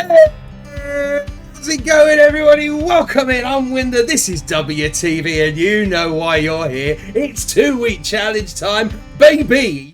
How's it going, everybody? Welcome in. I'm Winder. This is WTV, and you know why you're here. It's 2-week challenge time, baby.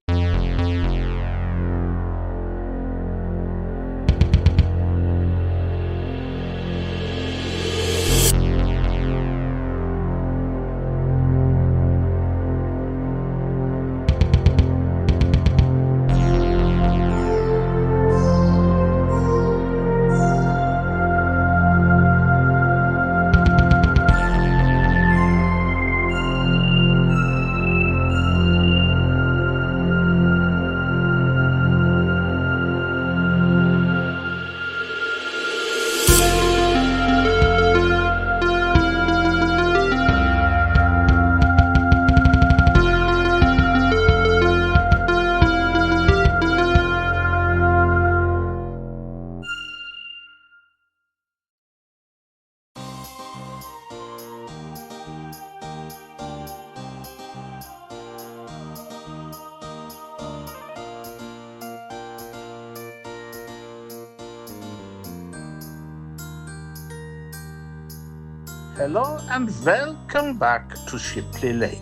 Hello and welcome back to Shipley Lake.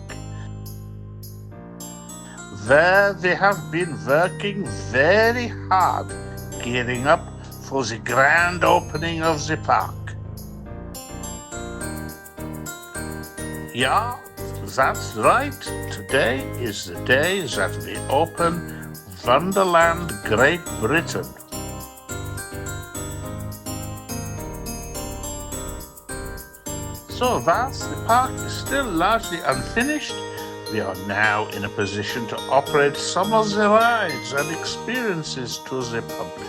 There they have been working very hard, gearing up for the grand opening of the park. Yeah, that's right. Today is the day that we open Wonderland Great Britain. So whilst the park is still largely unfinished, we are now in a position to operate some of the rides and experiences to the public.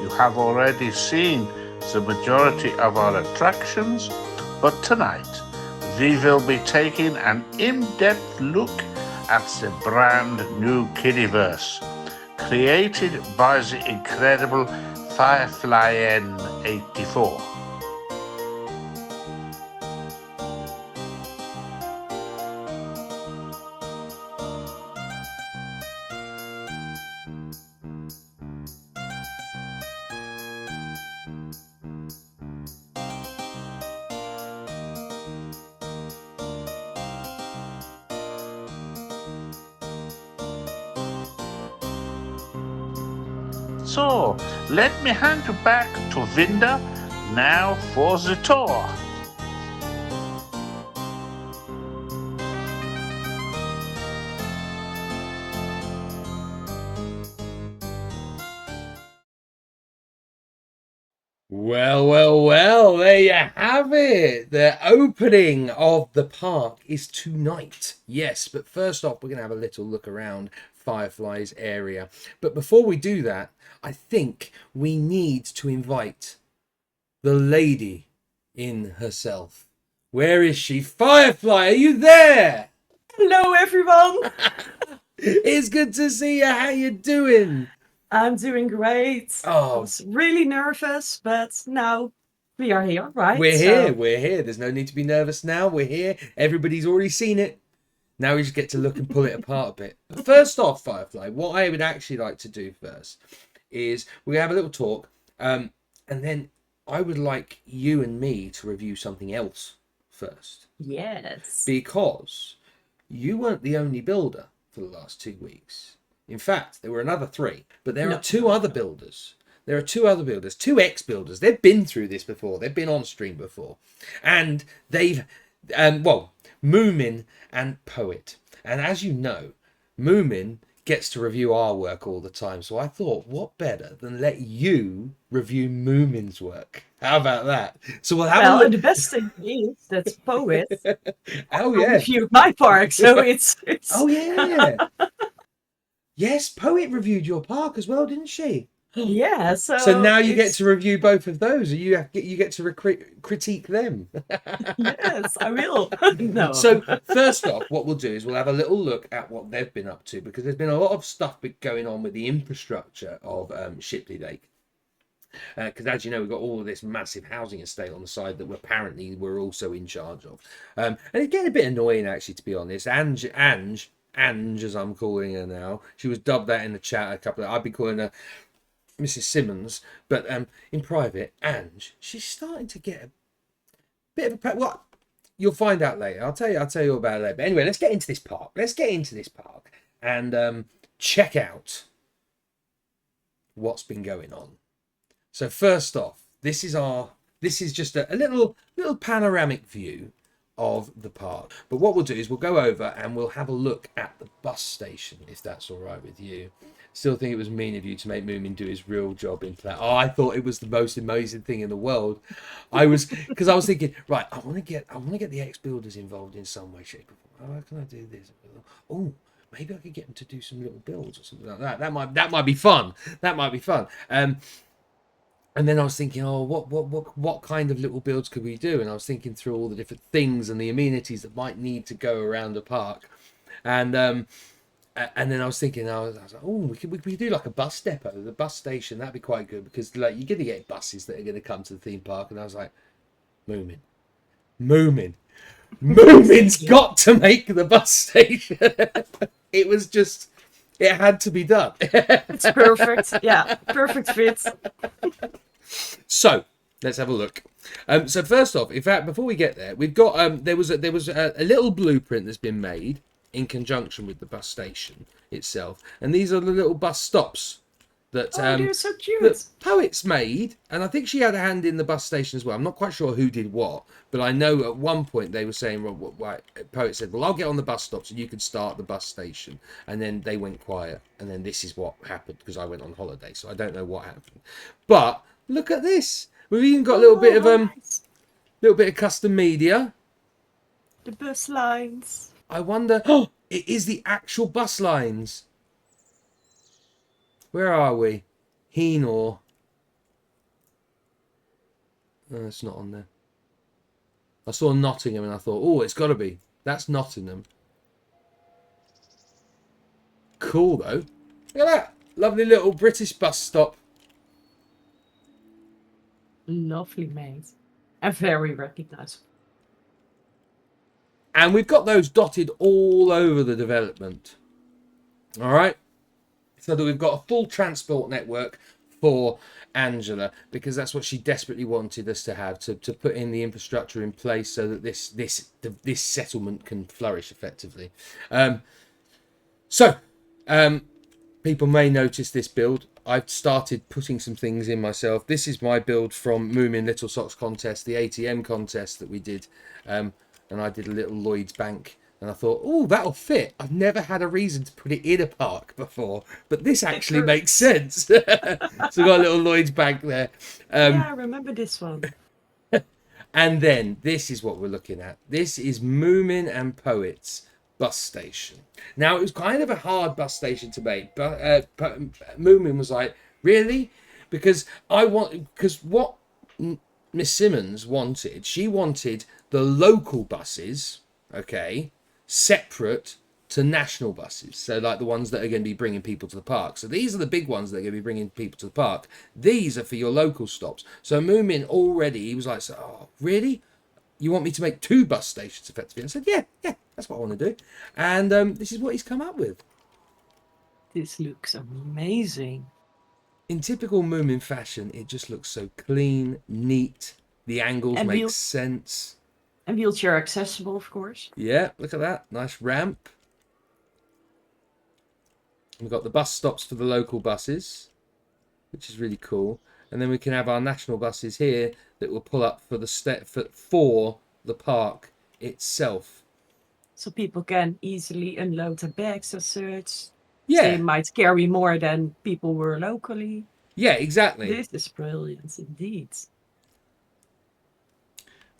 You have already seen the majority of our attractions, but tonight we will be taking an in-depth look at the brand new Kiddieeverse, created by the incredible Poetryslam78 and So, let me hand you back to Winder now for the tour. Well, there you have it. The opening of the park is tonight. Yes, but first off, we're going to have a little look around Firefly's area. But before we do that, I think we need to invite the lady in herself. Where is she? Firefly, are you there? Hello, everyone. It's good to see you. How you doing? I'm doing great. I was really nervous, but now we are here, right? We're here. There's no need to be nervous now. We're here. Everybody's already seen it. Now we just get to look and pull it apart a bit. First off, Firefly, what I would actually like to do first is we're going to have a little talk, and then I would like you and me to review something else first. Yes. Because you weren't the only builder for the last 2 weeks. In fact, there were another 3, but there are 2 other builders. There are 2 other builders, 2 ex-builders. They've been through this before. They've been on stream before. And they've, Moomin and Poet. And as you know, Moomin gets to review our work all the time. So I thought, what better than let you review Moomin's work? How about that? So we'll have a look. And the best thing is that Poet reviewed my park, so it's... Oh, yeah. Yes, Poet reviewed your park as well, didn't she? Yeah, so now you get to review both of those. You get to critique them. Yes, I will. No. So first off, what we'll do is we'll have a little look at what they've been up to, because there's been a lot of stuff going on with the infrastructure of Shipley Lake. Because as you know, we've got all of this massive housing estate on the side that we're also in charge of. And it's getting a bit annoying, actually, to be honest. Ange, as I'm calling her now, she was dubbed that in the chat I've been calling her Mrs. Simmons, but in private, Ange, she's starting to get a bit of a... Well, you'll find out later. I'll tell you all about it later. But anyway, let's get into this park. And check out what's been going on. So first off, this is just a little panoramic view of the park. But what we'll do is we'll go over and we'll have a look at the bus station, if that's all right with you. Still think it was mean of you to make Moomin do his real job in that. Oh, I thought it was the most amazing thing in the world. Because I was thinking, right, I want to get the ex-builders involved in some way, shape, or form. Oh, how can I do this? Oh, maybe I could get them to do some little builds or something like that. That might be fun. And then I was thinking, oh, what kind of little builds could we do? And I was thinking through all the different things and the amenities that might need to go around a park. And then I was thinking, I was like, oh, we could do like a bus depot, the bus station. That'd be quite good because like you're going to get buses that are going to come to the theme park. And I was like, Moomin's got to make the bus station. It had to be done. It's perfect. Yeah, perfect fit. So let's have a look. So first off, in fact, before we get there, we've got there was a little blueprint that's been made in conjunction with the bus station itself, and these are the little bus stops that they're so cute. that Poets made, and I think she had a hand in the bus station as well. I'm not quite sure who did what, but I know at one point they were saying, well, Poet said, well, I'll get on the bus stops and you can start the bus station, and then they went quiet, and then this is what happened because I went on holiday, so I don't know what happened. But look at this. We've even got a little bit of nice. little bit of custom media. The bus lines. I wonder. Oh, it is the actual bus lines. Where are we? Heenor. No, it's not on there. I saw Nottingham and I thought, oh, it's got to be. That's Nottingham. Cool though. Look at that. Lovely little British bus stop. Lovely made. And very recognizable. And we've got those dotted all over the development. All right. So that we've got a full transport network for Angela, because that's what she desperately wanted us to have, to put in the infrastructure in place so that this settlement can flourish effectively. People may notice this build. I've started putting some things in myself. This is my build from MoominLittleSocks contest, the ATM contest that we did. And I did a little Lloyd's Bank. And I thought, oh, that'll fit. I've never had a reason to put it in a park before. But this actually makes sense. So we've got a little Lloyd's Bank there. Yeah, I remember this one. And then this is what we're looking at. This is Moomin and Poet's bus station. Now, it was kind of a hard bus station to make. But Moomin was like, really? Because what Miss Simmons wanted, she wanted the local buses, okay, separate to national buses. So like the ones that are going to be bringing people to the park. So these are the big ones that are going to be bringing people to the park. These are for your local stops. So Moomin already, he was like, oh, really? You want me to make 2 bus stations effectively? I said, yeah, that's what I want to do. And this is what he's come up with. This looks amazing. In typical Moomin fashion, it just looks so clean, neat. The angles make sense. And wheelchair accessible, of course. Yeah, look at that. Nice ramp. We've got the bus stops for the local buses, which is really cool. And then we can have our national buses here that will pull up for the park itself. So people can easily unload their bags as such. Yeah. They might carry more than people were locally. Yeah, exactly. This is brilliant indeed.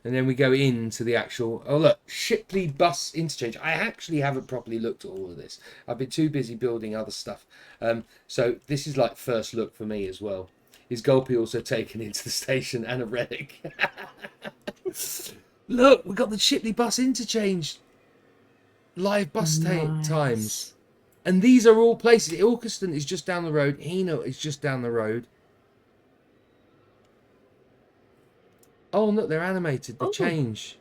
And then we go into the actual... Oh, look. Shipley bus interchange. I actually haven't properly looked at all of this. I've been too busy building other stuff. So this is like first look for me as well. Is Gulpy also taken into the station and a relic? Look, we've got the Shipley bus interchange. Live bus times. And these are all places. Ilkeston is just down the road. Heno is just down the road. Oh, look, they're animated. They change.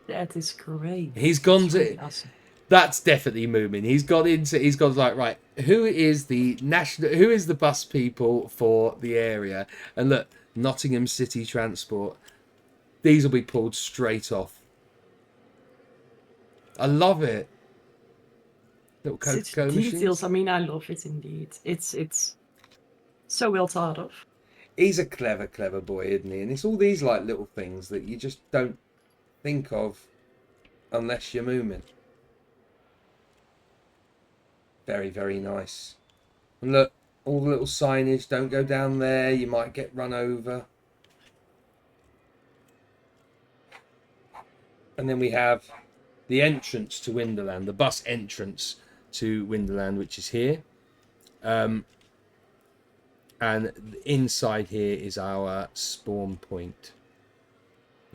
That is great. He's gone to... Awesome. That's definitely Moomin. He's gone like, right, who is the bus people for the area? And look, Nottingham City Transport. These will be pulled straight off. I love it. Little Coca-Cola details. machines. I mean, I love it indeed. It's so well thought of. He's a clever boy, isn't he? And it's all these like little things that you just don't think of unless you're Moomin. Very, very nice. And look, all the little signage, don't go down there, you might get run over. And then we have the entrance to Winderland, the bus entrance to Winderland, which is here. And inside here is our spawn point.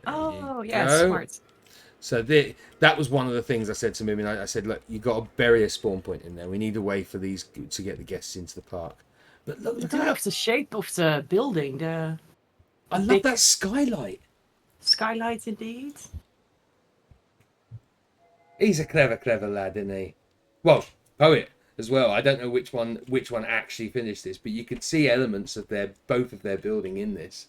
Oh, yeah, smart. So that was one of the things I said to Moomin. I said, look, you got to bury a spawn point in there. We need a way for these to get the guests into the park. But look at that. The shape of the building. I love that skylight. Skylight, indeed. He's a clever lad, isn't he? Well, poet as well. I don't know which one actually finished this, but you could see elements of both of their building in this.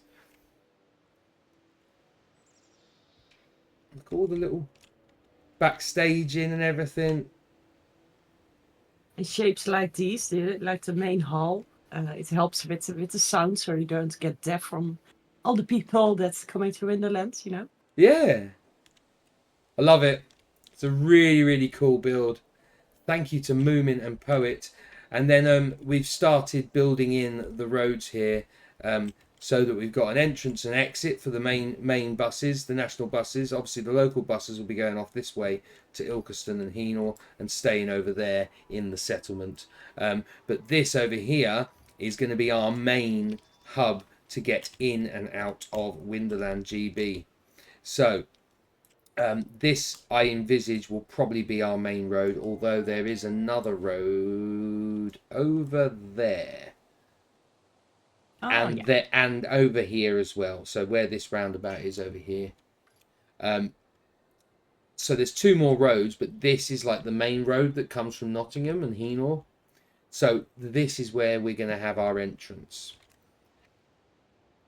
Look at all the little backstaging and everything. In shapes like these, like the main hall, it helps with the sound, so you don't get deaf from all the people that's coming to Winderland, you know? Yeah. I love it. It's a really, really cool build. Thank you to Moomin and Poet. And then we've started building in the roads here so that we've got an entrance and exit for the main buses, the national buses. Obviously, the local buses will be going off this way to Ilkeston and Heenor and staying over there in the settlement. But this over here is going to be our main hub to get in and out of Winderland GB. So this, I envisage, will probably be our main road, although there is another road over there. And over here as well. So where this roundabout is over here. So there's two more roads, but this is like the main road that comes from Nottingham and Heenor. So this is where we're going to have our entrance.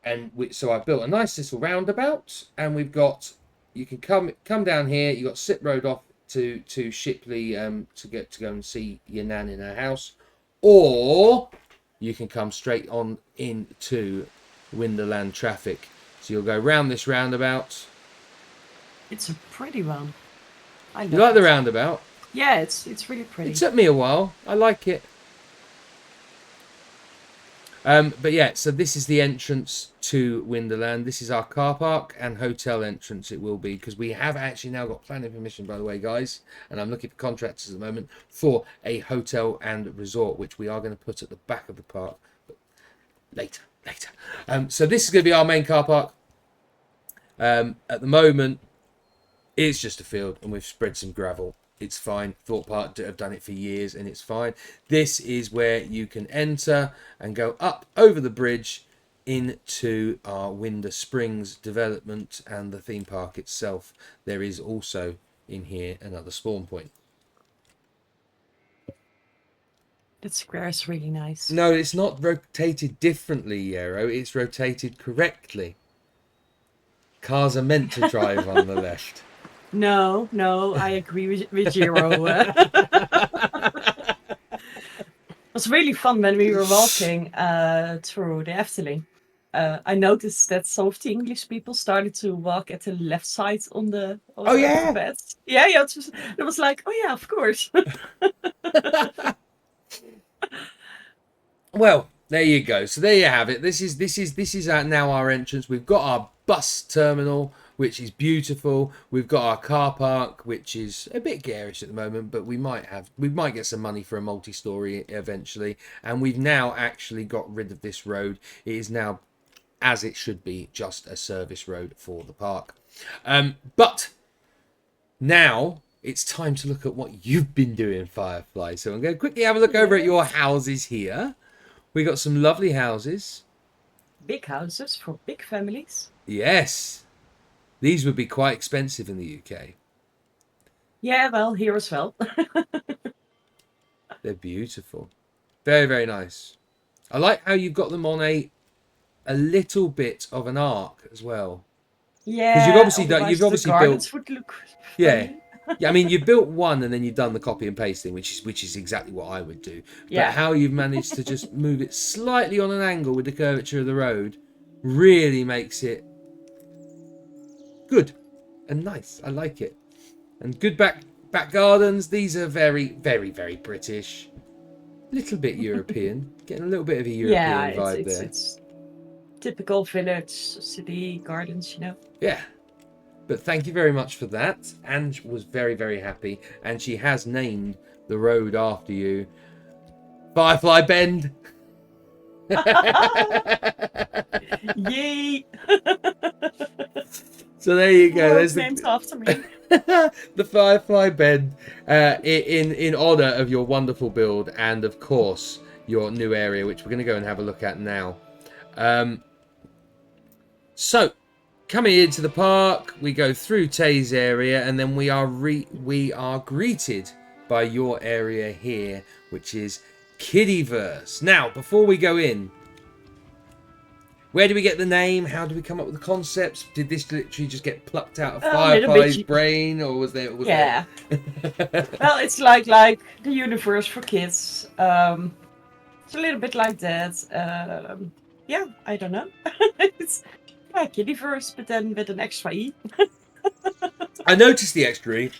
And so I've built a nice little roundabout, and we've got, you can come down here. You've got Slip Road off to Shipley to go and see your nan in her house, or you can come straight on into Winderland traffic. So you'll go round this roundabout. It's a pretty one. You like the roundabout? Yeah, it's really pretty. It took me a while. I like it. But yeah, so this is the entrance to Winderland. This is our car park and hotel entrance. It will be, because we have actually now got planning permission, by the way, guys, and I'm looking for contractors at the moment for a hotel and resort, which we are going to put at the back of the park, but later. So this is going to be our main car park. At the moment, it's just a field, and we've spread some gravel. It's fine. Thought Park have done it for years, and it's fine. This is where you can enter and go up over the bridge into our Winder Springs development and the theme park itself. There is also in here another spawn point. That square is really nice. No, it's not rotated differently, Yarrow. It's rotated correctly. Cars are meant to drive on the left. No, I agree with Jiro. It was really fun when we were walking through the Efteling. I noticed that some of the English people started to walk at the left side on the bed. Yeah, it was like, oh yeah, of course. Well, there you go. So there you have it. This is now our entrance. We've got our bus terminal, which is beautiful. We've got our car park, which is a bit garish at the moment, but we might get some money for a multi-story eventually. And we've now actually got rid of this road. It is now, as it should be, just a service road for the park. But now it's time to look at what you've been doing, Firefly. So I'm going to quickly have a look over at your houses here. We got some lovely houses. Big houses for big families. Yes. These would be quite expensive in the UK. Yeah, well, here as well. They're beautiful. Very, very nice. I like how you've got them on a little bit of an arc as well. Because Yeah, otherwise you've the obviously built. gardens would look Yeah. funny. Yeah, I mean, you've built one and then you've done the copy and pasting, which is exactly what I would do. But Yeah. how you've managed to just move it slightly on an angle with the curvature of the road really makes it good and nice. I like it. And good back gardens. These are very, very, very British. Little bit European. Getting a little bit of a Yeah, European vibe there. it's typical village, city gardens, you know. Yeah. But thank you very much for that. Ange was very, very happy. And she has named the road after you Firefly Bend. Yay! So there you go. Road There's named after me. the Firefly Bend in honor of your wonderful build and, of course, your new area, which we're going to go and have a look at now. So, coming into the park, we go through Tay's area, and then we are greeted by your area here, which is Kiddieeverse. Now, before we go in, where do we get the name? How do we come up with the concepts? Did this literally just get plucked out of Firefly's brain, or was there? Yeah. Well, it's like the universe for kids. It's a little bit like that. Yeah, I don't know. It's Kiddieeverse, but then with an extra E. I noticed the extra E.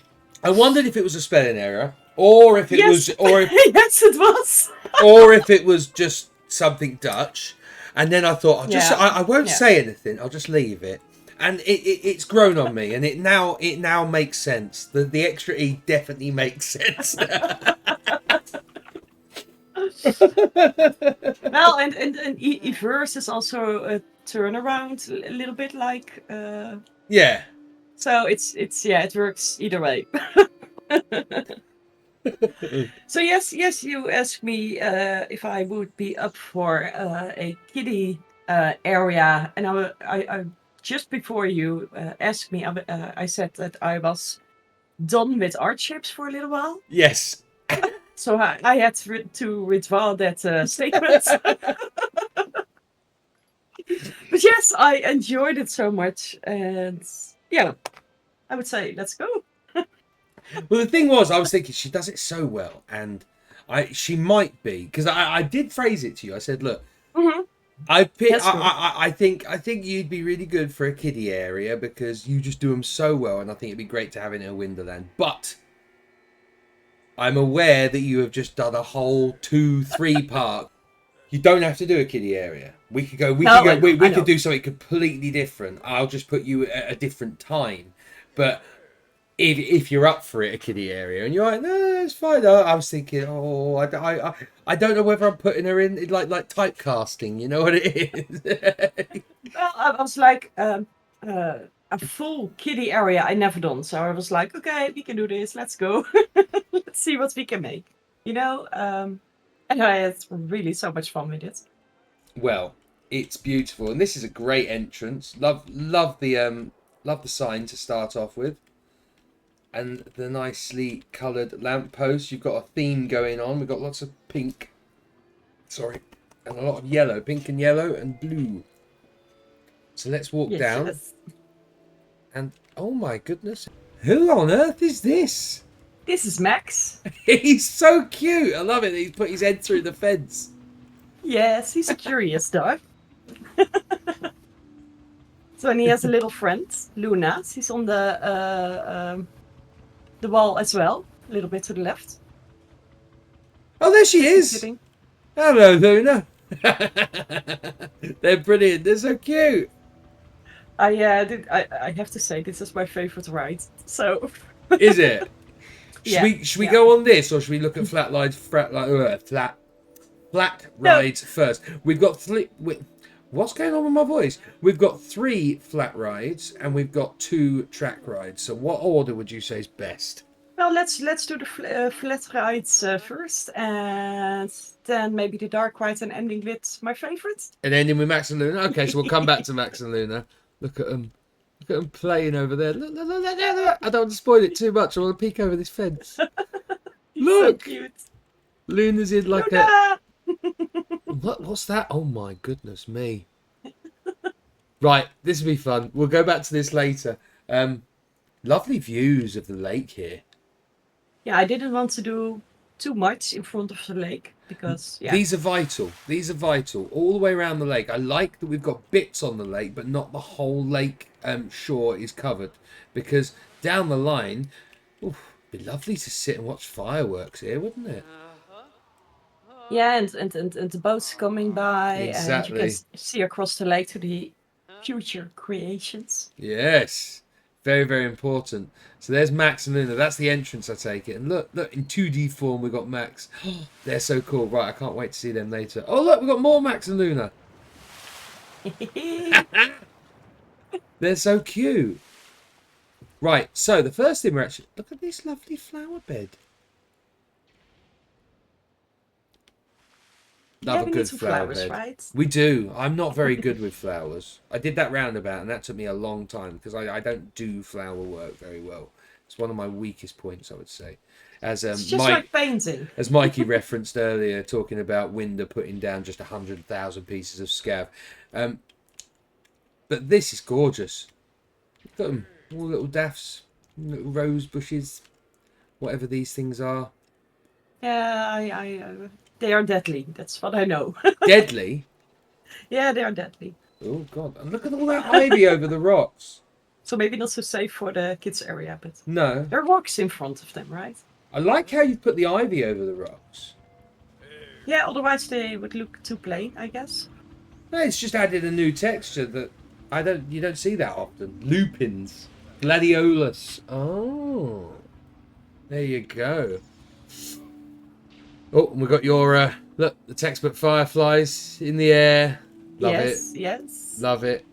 I wondered if it was a spelling error, or if it was, or if, yes, it was, or if it was just something Dutch. And then I thought, I won't say anything. I'll just leave it. And it's grown on me, and it now makes sense. The extra E definitely makes sense. Well, and Everse is also a turnaround, a little bit like. Yeah. So it works either way. So yes, you asked me if I would be up for a kiddie area, and I just before you asked me, I said that I was done with art ships for a little while. Yes. So I had to withdraw that statement. But yes, I enjoyed it so much, and yeah, I would say let's go. Well, the thing was, I was thinking she does it so well, and she might be, because I did phrase it to you. I said, look, I think you'd be really good for a kiddie area because you just do them so well, and I think it'd be great to have in a Winterland. But I'm aware that you have just done a whole 2-3 park. You don't have to do a kiddie area. We could go. We could do something completely different. I'll just put you at a different time, but. If you're up for it, a kiddie area, and you're like, no, it's fine. I was thinking, I don't know whether I'm putting her in like typecasting. You know what it is? Well, I was like a full kiddie area I never done, so I was like, okay, we can do this. Let's go. Let's see what we can make. You know, and I had really so much fun with it. Well, it's beautiful, and this is a great entrance. Love the sign to start off with. And the nicely coloured lampposts. You've got a theme going on. We've got lots of pink. Sorry. And a lot of yellow. Pink and yellow and blue. So let's walk down. Yes. And, oh my goodness. Who on earth is this? This is Max. He's so cute. I love it. He's put his head through the fence. Yes, he's a curious dog. So, and he has a little friend, Luna. She's on the wall as well, a little bit to the left. Oh, there she is. Hello, Luna. They're brilliant. They're so cute. I have to say, this is my favorite ride. So. Is it? Should we go on this, or should we look at flat rides first? We've got three. What's going on with my voice? We've got 3 flat rides and we've got 2 track rides. So what order would you say is best? Well, let's do the flat rides first, and then maybe the dark rides, and ending with my favorite. And ending with Max and Luna. Okay, so we'll come back to Max and Luna. Look at them. Look at them playing over there. Look, look, look, look, look, look. I don't want to spoil it too much. I want to peek over this fence. Look! So cute. Luna's in like Luna! What's that? Oh my goodness me. Right, this will be fun. We'll go back to this later. Lovely views of the lake here. Yeah, I didn't want to do too much in front of the lake because These are vital. These are vital all the way around the lake. I like that we've got bits on the lake, but not the whole lake shore is covered, because down the line, it'd be lovely to sit and watch fireworks here, wouldn't it? yeah, and the boats coming by, Exactly. and you can see across the lake to the future creations. Yes, very, very important. So there's Max and Luna. That's the entrance, I take it. And look, in 2D form, we've got Max. They're so cool. Right, I can't wait to see them later. Oh, look, we've got more Max and Luna. They're so cute. Right, so the first thing we're actually... Look at this lovely flower bed. Love a good flower bed. Right? We do. I'm not very good with flowers. I did that roundabout, and that took me a long time because I don't do flower work very well. It's one of my weakest points, I would say. As It's just like painting. as Mikey referenced earlier, talking about Winder putting down just 100,000 pieces of scav. But this is gorgeous. Look at them, all little daffs, little rose bushes, whatever these things are. Yeah, they are deadly. That's what I know. Deadly. Yeah, they are deadly. Oh God! And look at all that ivy over the rocks. So maybe not so safe for the kids area, but No, there are rocks in front of them, right? I like how you put the ivy over the rocks. Yeah, otherwise they would look too plain, I guess. No, it's just added a new texture that you don't see that often. Lupins, gladiolus. Oh, there you go. Oh, and we've got your look, the textbook fireflies in the air. Love it. Yes. Love it.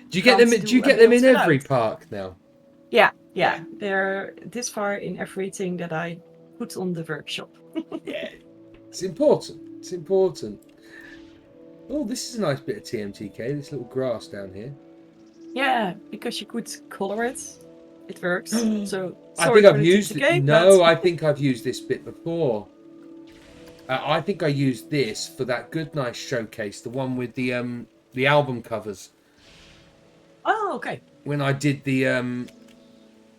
Do you get them? Do you get them in every park now? Yeah. They're this far in everything that I put on the workshop. Yeah, it's important. It's important. Oh, this is a nice bit of TMTK. This little grass down here. Yeah, because you could color it. It works. So I sorry think for I've the used TTK, it. No, but- I think I've used this bit before. I think I used this for that good nice showcase, the one with the album covers. Oh, okay. When I did the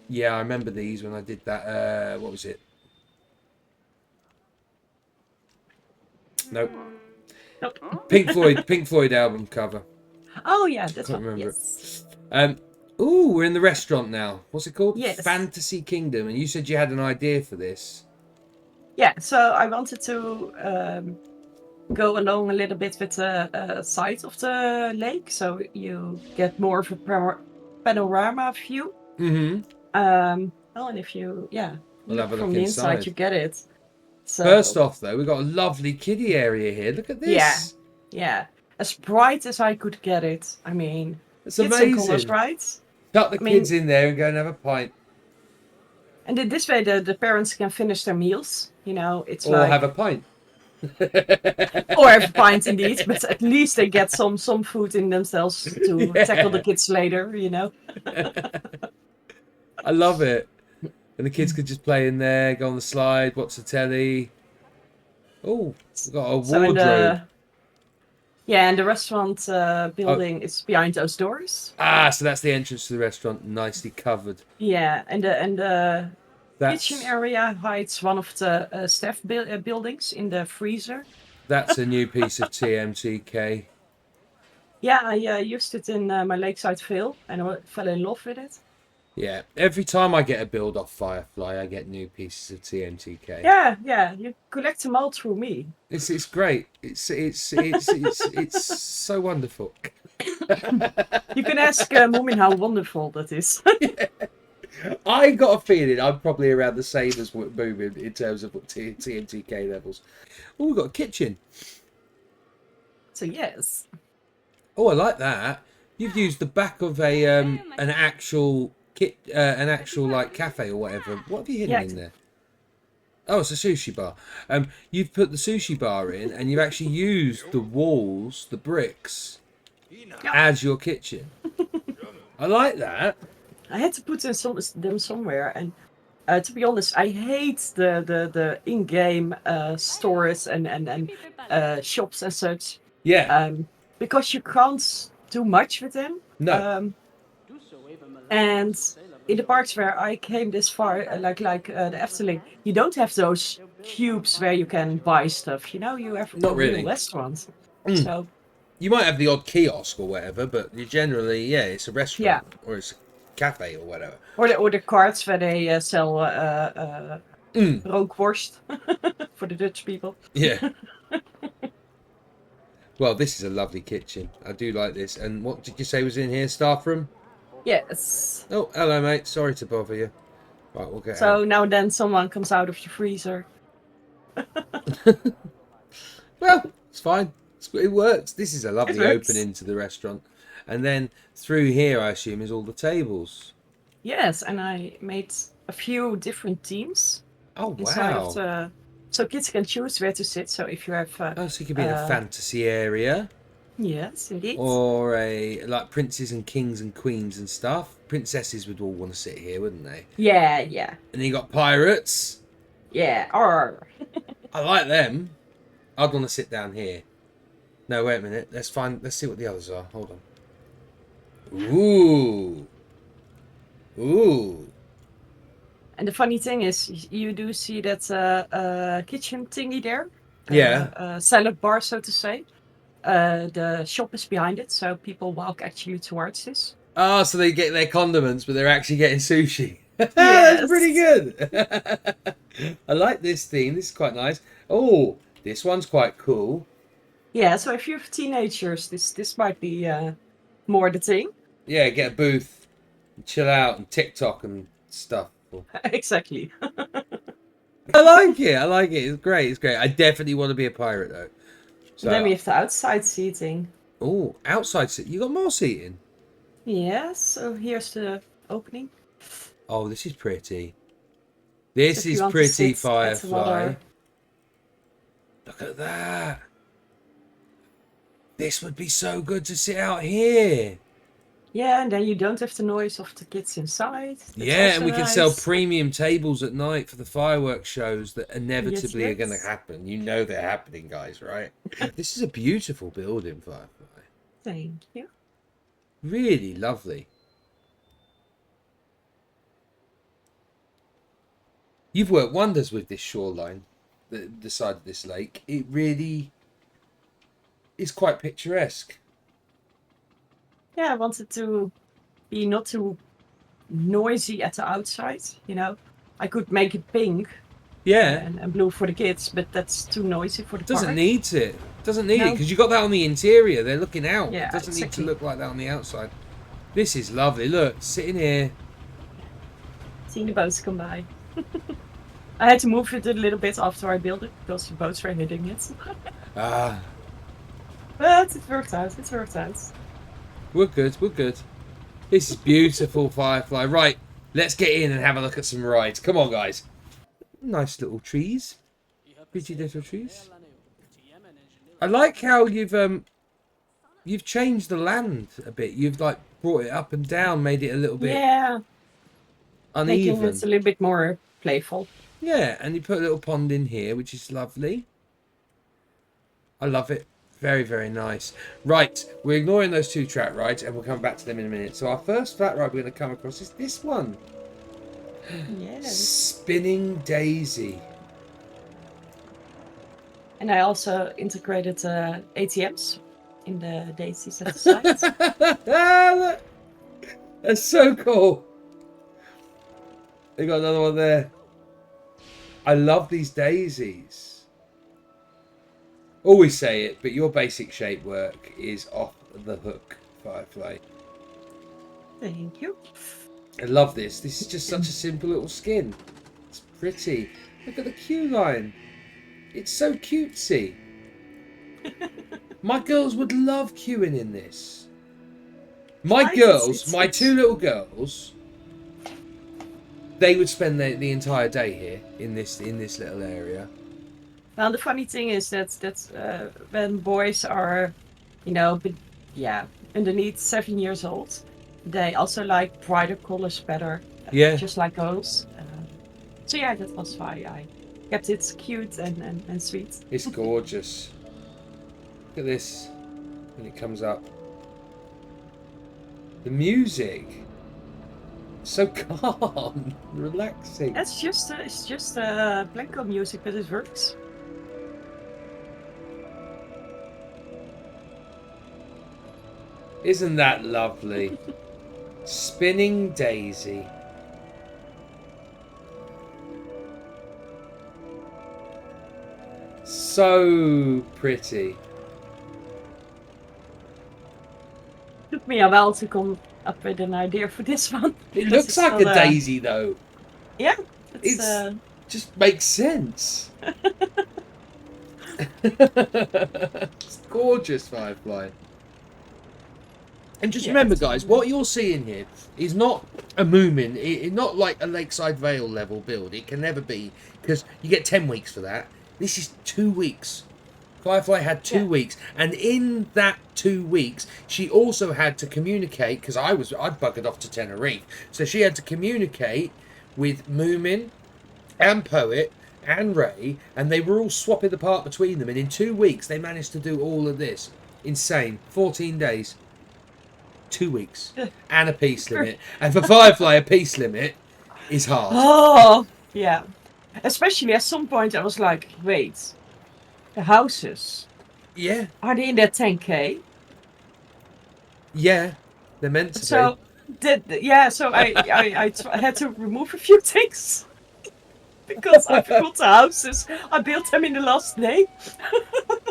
yeah, I remember these when I did that. What was it? Nope. Pink Floyd album cover. Oh yeah, that's Can't one. remember Yes. Ooh, we're in the restaurant now. What's it called? Yes. Fantasy Kingdom. And you said you had an idea for this. Yeah, so I wanted to go along a little bit with the side of the lake, so you get more of a panorama view. Mm-hmm. Well, and if you, We'll have a from look the inside. inside, you get it. So, First off, though, we've got a lovely kiddie area here. Look at this. Yeah, as bright as I could get it. I mean, It's kids and amazing. colours, right? Tuck the kids in there and go and have a pint. And then this way, the parents can finish their meals. You know, it's Or like have a pint. or have a pint indeed, but at least they get some food in themselves to tackle the kids later. You know. I love it. And the kids could just play in there, go on the slide, watch the telly. Oh, we've got a wardrobe. And the restaurant building is behind those doors. Ah, so that's the entrance to the restaurant, nicely covered. Yeah, and the That's, kitchen area hides one of the staff buildings in the freezer. That's a new piece of TMTK. Yeah, I used it in my Lakeside Vale and I fell in love with it. Yeah, every time I get a build off Firefly, I get new pieces of TMTK. Yeah, you collect them all through me. It's great. It's so wonderful. You can ask Moomin how wonderful that is. I got a feeling I'm probably around the same as Moomin in terms of TMTK levels. Oh, we've got a kitchen. So yes. Oh, I like that. You've used the back of a an actual like cafe or whatever. What have you hidden in there? Oh, it's a sushi bar. You've put the sushi bar in, and you've actually used the walls, the bricks, as your kitchen. I like that. I had to put them somewhere, and to be honest, I hate the in-game stores and shops and such. Yeah. Because you can't do much with them. No. And in the parts where I came this far, like the Efteling, you don't have those cubes where you can buy stuff. You know, you have Not a real really. restaurant. Mm. So You might have the odd kiosk or whatever, but you generally, yeah, it's a restaurant or it's a cafe or whatever. or the carts where they sell rookworst for the Dutch people. Yeah. Well, this is a lovely kitchen. I do like this. And what did you say was in here? Staff room? Yes. Oh, hello, mate. Sorry to bother you. Right, we'll get So out. now and then someone comes out of the freezer. Well, it's fine. It works. This is a lovely opening to the restaurant. And then through here, I assume, is all the tables. Yes, and I made a few different teams. Oh, Inside wow. of the... So kids can choose where to sit. So if you have... Oh, so you could be in a fantasy area. Yes, indeed. Or like princes and kings and queens and stuff. Princesses would all want to sit here, wouldn't they? Yeah, yeah. And then you got pirates. Yeah, or... I like them. I'd want to sit down here. No, wait a minute. Let's see what the others are. Hold on. Ooh. Ooh. And the funny thing is, you do see that kitchen thingy there. Yeah. Salad bar, so to say. The shop is behind it, so people walk actually towards this. Oh, so they get their condiments, but they're actually getting sushi. That's pretty good. I like this theme. This is quite nice. Oh, this one's quite cool. Yeah, so if you have teenagers, this might be more the thing. Yeah, get a booth, and chill out, and TikTok and stuff. Exactly. I like it. I like it. It's great. It's great. I definitely want to be a pirate though. So Then we have the outside seating. Oh, outside seat. You got more seating. Yeah, so here's the opening. Oh, this is pretty. This So if is you want to pretty, sit at Firefly. another- Look at that. This would be so good to sit out here. Yeah, and then you don't have the noise of the kids inside. That's Yeah, and also we can nice. sell premium tables at night for the fireworks shows that inevitably are going to yes. happen. You know they're happening, guys, right? This is a beautiful building, Firefly. Thank you. Really lovely. You've worked wonders with this shoreline, the side of this lake. It really is quite picturesque. Yeah, I wanted to be not too noisy at the outside, you know. I could make it pink Yeah. and blue for the kids, but that's too noisy for the Doesn't park. need it. Doesn't need it No. because you got that on the interior. They're looking out. Yeah, It doesn't need exactly. to look like that on the outside. This is lovely. Look, sitting here. Seeing the boats come by. I had to move it a little bit after I built it because the boats were hitting it. Ah, But it worked out. It worked out. we're good. We're good. This is beautiful, Firefly. Right, let's get in and have a look at some rides. Come on, guys. Nice little trees. Pretty little trees. I like how you've changed the land a bit. You've like brought it up and down, made it a little bit Yeah, making uneven. it a little bit more playful. Yeah, and you put a little pond in here, which is lovely. I love it. Very, very nice. Right, we're ignoring those two track rides, and we'll come back to them in a minute. So our first flat ride we're going to come across is this one. Yes. Spinning Daisy. And I also integrated ATMs in the daisies at the side. That's so cool. They got another one there. I love these daisies. Always say it, but your basic shape work is off the hook, Firefly. Thank you. I love this. This is just such a simple little skin. It's pretty. Look at the queue line. It's so cutesy. My girls would love queuing in this. My two little girls, they would spend the entire day here in this little area. Well, the funny thing is that when boys are, underneath 7 years old, they also like brighter colors better. Yeah. Just like those. So yeah, that was why I kept it cute and sweet. It's gorgeous. Look at this when it comes up. The music, so calm, relaxing. It's just Blanco music, but it works. Isn't that lovely? Spinning Daisy. So pretty. Took me a while to come up with an idea for this one. It looks like a daisy though. Yeah, it's just makes sense. It's gorgeous, Firefly. And just remember, guys, what you're seeing here is not a Moomin. It's not like a Lakeside Vale level build. It can never be, because you get 10 weeks for that. This is 2 weeks. Firefly had 2 weeks, and in that 2 weeks, she also had to communicate, because I'd buggered off to Tenerife, so she had to communicate with Moomin and Poet and Ray, and they were all swapping the part between them, and in 2 weeks, they managed to do all of this. Insane. 14 days. 2 weeks. And a peace limit. And for Firefly, a peace limit is hard. Oh, yeah. Especially at some point, I was like, wait. The houses. Yeah. Are they in that 10K? Yeah. They're meant to be. So I had to remove a few things. Because I forgot the houses. I built them in the last day.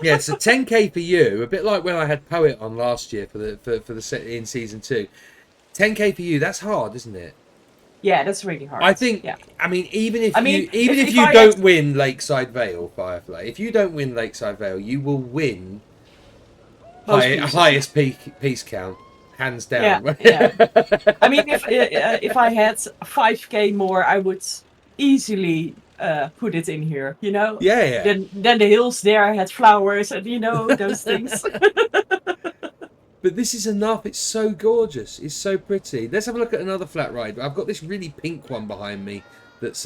Yeah, so 10K for you, a bit like when I had Poet on last year for the set in season 2. 10K for you, that's hard, isn't it? Yeah, that's really hard. I think. Yeah. I mean, even if you don't win Lakeside Vale, Firefly, if you don't win Lakeside Vale, you will win highest peace count, hands down. Yeah. I mean, if I had 5K more, I would easily put it in here. You know. Yeah. Then the hills there had flowers and those things. But this is enough. It's so gorgeous. It's so pretty. Let's have a look at another flat ride. I've got this really pink one behind me that's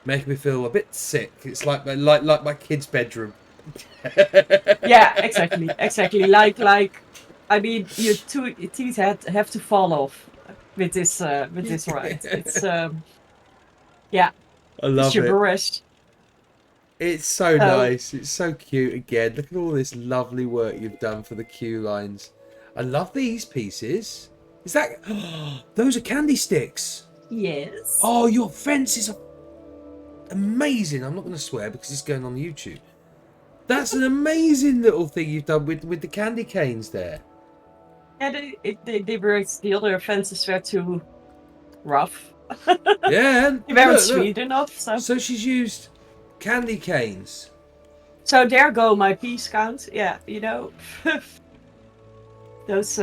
making me feel a bit sick. It's like my kid's bedroom. Yeah, exactly. Like I mean, your teeth have to fall off with this ride. It's yeah. I love it. It's so nice. It's so cute again. Look at all this lovely work you've done for the queue lines. I love these pieces. Is that... those are candy sticks. Yes. Oh, your fences are amazing. I'm not going to swear because it's going on YouTube. That's an amazing little thing you've done with the candy canes there. Yeah, they were... The other fences were too rough. Yeah. They weren't sweet enough. So she's used candy canes. So there go my piece count. Yeah, those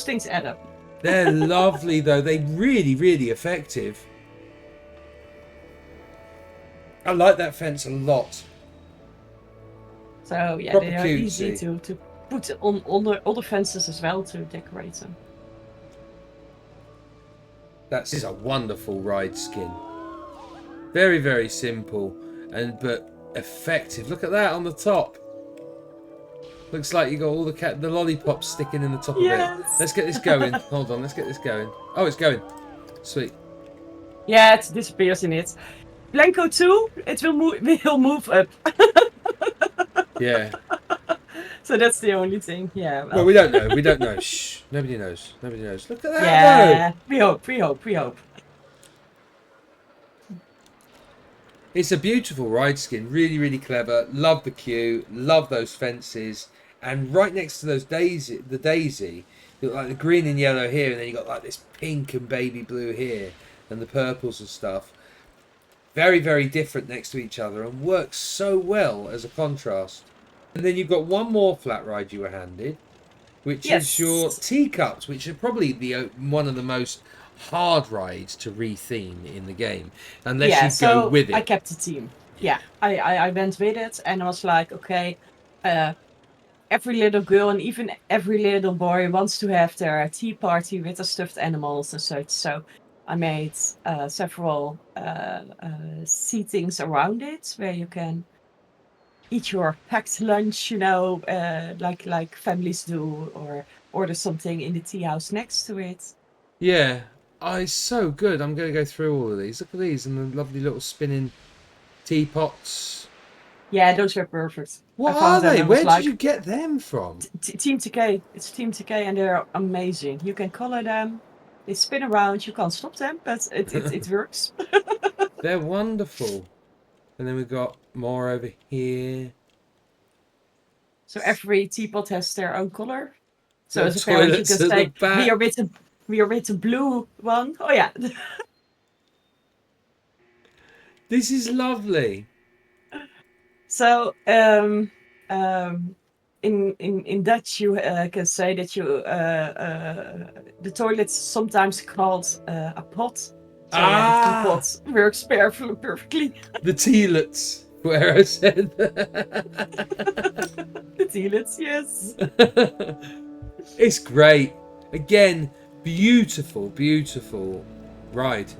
things add up. They're lovely though. They're really, really effective. I like that fence a lot. So yeah, Proper they are cutesy. easy to put on other fences as well to decorate them. That is a wonderful ride skin. Very, very simple, but effective. Look at that on the top. Looks like you got all the lollipops sticking in the top of it. Let's get this going. Hold on, let's get this going. Oh, it's going. Sweet. Yeah, it disappears in it. Blanco 2, it will move up. Yeah. So that's the only thing. Yeah. Well, we don't know. We don't know. Shh. Nobody knows. Nobody knows. Look at that. Yeah. Though. We hope. It's a beautiful ride skin. Really, really clever. Love the queue. Love those fences. And right next to those daisy, you got like the green and yellow here, and then you got like this pink and baby blue here, and the purples and stuff. Very, very different next to each other, and works so well as a contrast. And then you've got one more flat ride you were handed, which is your teacups, which are probably one of the most hard rides to retheme in the game, unless you go with it. I kept the theme. Yeah, I went with it, and I was like, okay, every little girl and even every little boy wants to have their tea party with the stuffed animals and such. So I made several seatings around it where you can eat your packed lunch, like families do, or order something in the tea house next to it. Yeah. Oh, it's so good. I'm going to go through all of these. Look at these and the lovely little spinning teapots. Yeah, those were perfect. What are they? Where did you get them from? Team TK. It's Team TK, and they're amazing. You can color them. They spin around. You can't stop them, but it works. They're wonderful. And then we've got more over here. So every teapot has their own color. So The as a parent, you toilets can at say, the back. we are with the blue one. Oh yeah. This is lovely. So in Dutch, you can say that the toilet's sometimes called a pot. So yeah, the teapot works perfectly. The tealets, where I said. The tealets, yes. It's great. Again, beautiful, beautiful ride.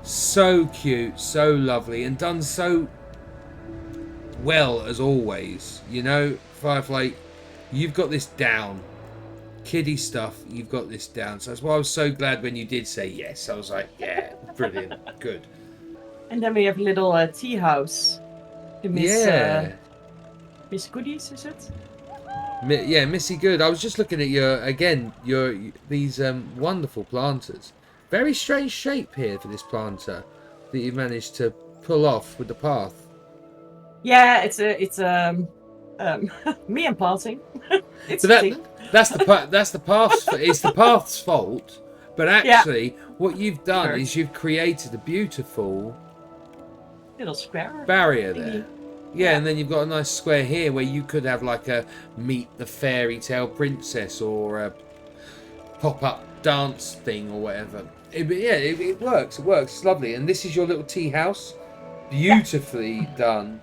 So cute, so lovely, and done so well as always. You know, Firefly, you've got this down. Kiddie stuff, you've got this down. So that's why I was so glad when you did say yes. I was like, yeah, brilliant, good. And then we have a little tea house. Miss Goodies, is it? Yeah, Missy Good. I was just looking at these wonderful planters. Very strange shape here for this planter that you've managed to pull off with the path. Yeah, it's me and planting. It's So that's the path's it's the path's fault. But actually, what you've done is you've created a beautiful little square barrier there. Yeah, and then you've got a nice square here where you could have like a meet the fairy tale princess or a pop-up dance thing or whatever. It works. It works. It's lovely. And this is your little tea house, beautifully done.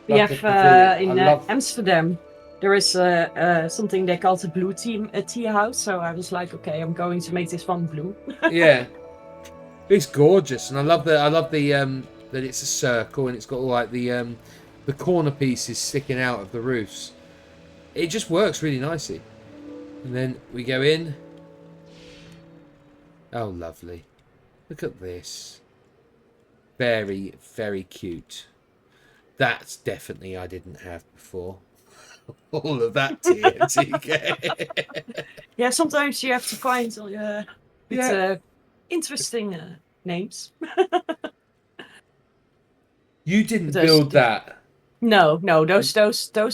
We have in Amsterdam. There is something they call the blue tea house. So I was like, okay, I'm going to make this one blue. Yeah, it's gorgeous, and I love the that it's a circle and it's got all like the corner pieces sticking out of the roofs. It just works really nicely. And then we go in. Oh, lovely! Look at this. Very, very cute. That's definitely I didn't have before. All of that TNTK. Yeah, sometimes you have to find interesting names. You didn't build that. No, those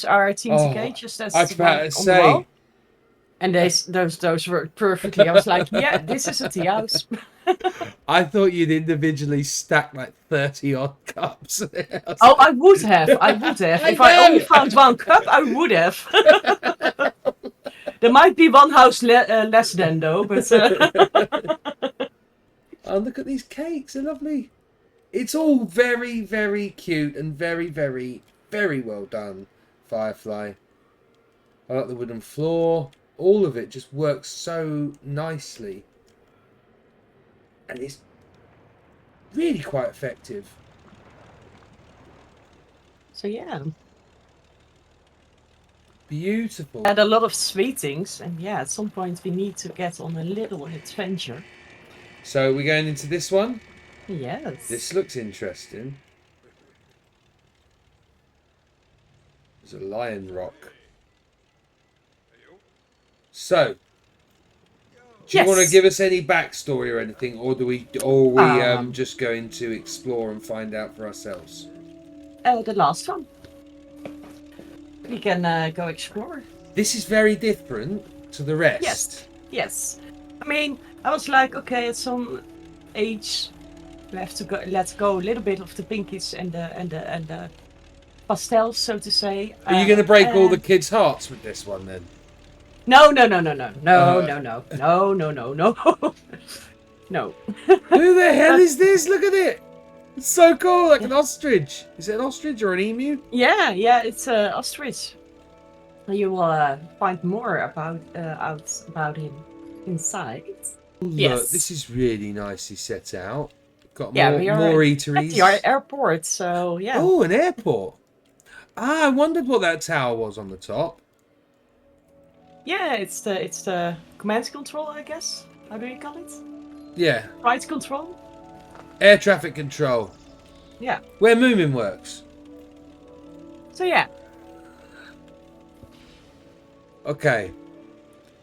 are Team TK, just as I was about to say. Wall. And those worked perfectly. I was like, yeah, this is a tea house. I thought you'd individually stack like 30 odd cups. I would have. If I only found one cup, I would have. There might be one house less than though, but. Oh, look at these cakes! They're lovely. It's all very, very cute and very, very, very well done, Firefly. I like the wooden floor. All of it just works so nicely. And it's really quite effective. So yeah. Beautiful. Had a lot of sweet things, and yeah, at some point we need to get on a little adventure. So we're going into this one? Yes. This looks interesting. There's a lion rock. So, do you want to give us any backstory or anything, or are we just going to explore and find out for ourselves? The last one. We can go explore. This is very different to the rest. Yes. I mean, I was like, okay, at some age, we have to go. Let's go a little bit of the pinkies and the pastels, so to say. Are you going to break all the kids' hearts with this one then? No. No. No. Who the hell is this? Look at it. It's so cool, like an ostrich. Is it an ostrich or an emu? Yeah, it's a ostrich. You will find more about out about him inside. Look, Yes. this is really nicely set out. Got We are more at eateries. the airport, so yeah. Oh, an airport. I wondered what that tower was on the top. Yeah, it's the command control, I guess. How do you call it? Yeah. Flight control? Air traffic control. Yeah. Where Moomin works. So yeah. Okay.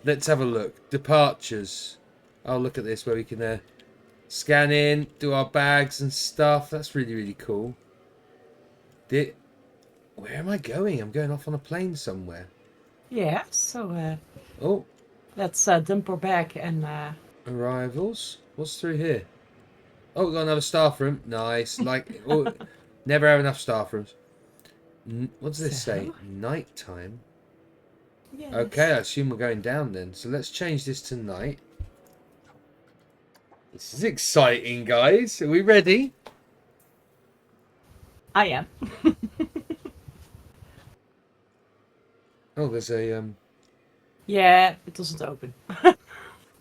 Let's have a look. Departures. Oh, look at this where we can scan in, do our bags and stuff. That's really, really cool. Where am I going? I'm going off on a plane somewhere. Yeah, so Oh. let's dump our bag and Arrivals. What's through here? Oh, we've got another staff room. Nice. Like, never have enough staff rooms. What does this say? Nighttime. yes. Okay, I assume we're going down then. So let's change this to night. This is exciting, guys. Are we ready? I am. Oh, there's a Yeah, it doesn't open.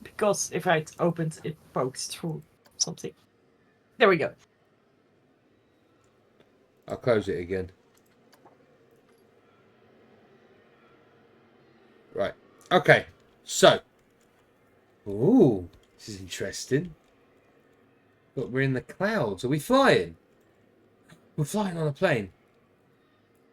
Because if I opened it pokes through something. There we go. I'll close it again. Right. Okay. So. Ooh, this is interesting. Look, we're in the clouds. Are we flying? We're flying on a plane.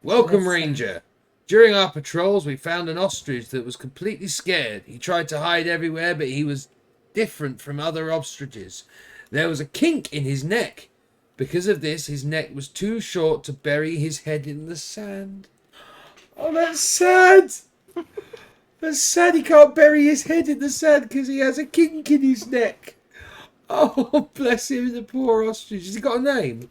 Welcome, Ranger. During our patrols, we found an ostrich that was completely scared. He tried to hide everywhere, but he was different from other ostriches. There was a kink in his neck. Because of this, his neck was too short to bury his head in the sand. Oh, that's sad. That's sad. He can't bury his head in the sand because he has a kink in his neck. Oh, bless him, the poor ostrich. Has he got a name?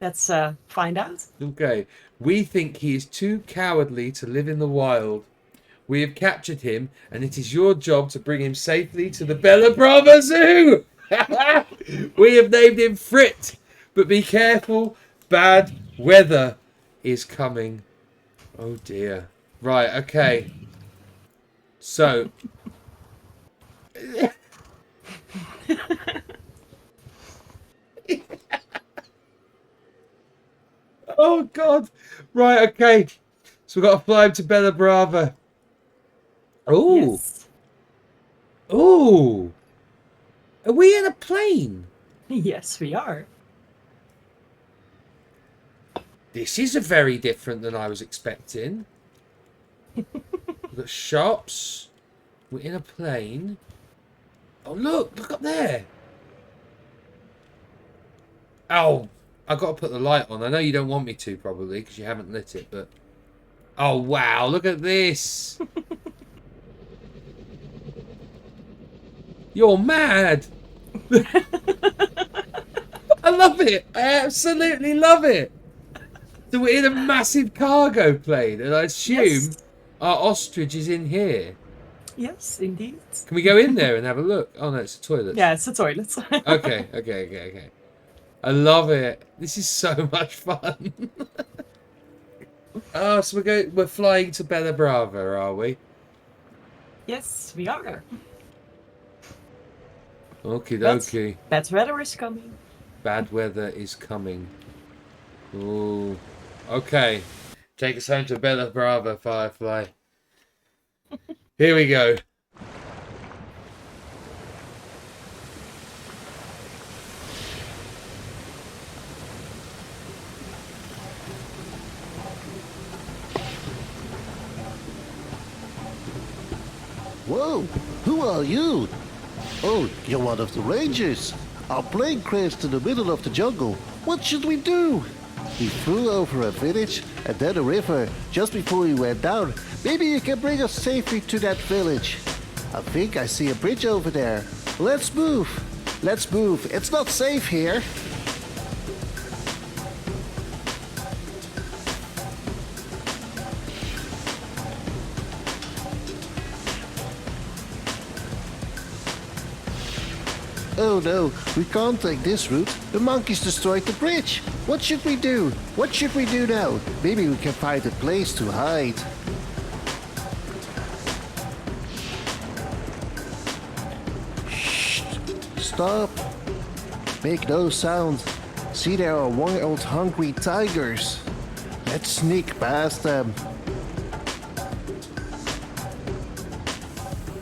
Let's find out. Okay. We think he is too cowardly to live in the wild. We have captured him, and it is your job to bring him safely to the Bella Brava Zoo. We have named him Frit, but be careful. Bad weather is coming. Oh dear. Right, okay. So. Oh God. Right, okay. So we've got to fly him to Bella Brava. Oh. Yes. Oh. Are we in a plane? Yes, we are. This is a very different than I was expecting. We've got shops. We're in a plane. Oh, look up there. Oh, I've got to put the light on. I know you don't want me to, probably, because you haven't lit it, but... Oh, wow, look at this. You're mad. I love it. I absolutely love it. So we're in a massive cargo plane, and I assume our ostrich is in here. Yes, indeed. Can we go in there and have a look? Oh, no, it's a toilet. Yeah, it's a toilet. Okay. I love it. This is so much fun. Oh, so we're flying to Bella Brava, are we? Yes, we are. Okie dokie. Bad weather is coming. Bad weather is coming. Ooh. Okay. Take us home to Bella Brava, Firefly. Here we go. Whoa, who are you? Oh, you're one of the rangers. Our plane crashed in the middle of the jungle. What should we do? We flew over a village and then a river just before we went down. Maybe you can bring us safely to that village. I think I see a bridge over there. Let's move. Let's move. It's not safe here. Oh no, we can't take this route. The monkeys destroyed the bridge. What should we do? What should we do now? Maybe we can find a place to hide. Shh! Stop! Make no sound. See, there are wild, hungry tigers. Let's sneak past them.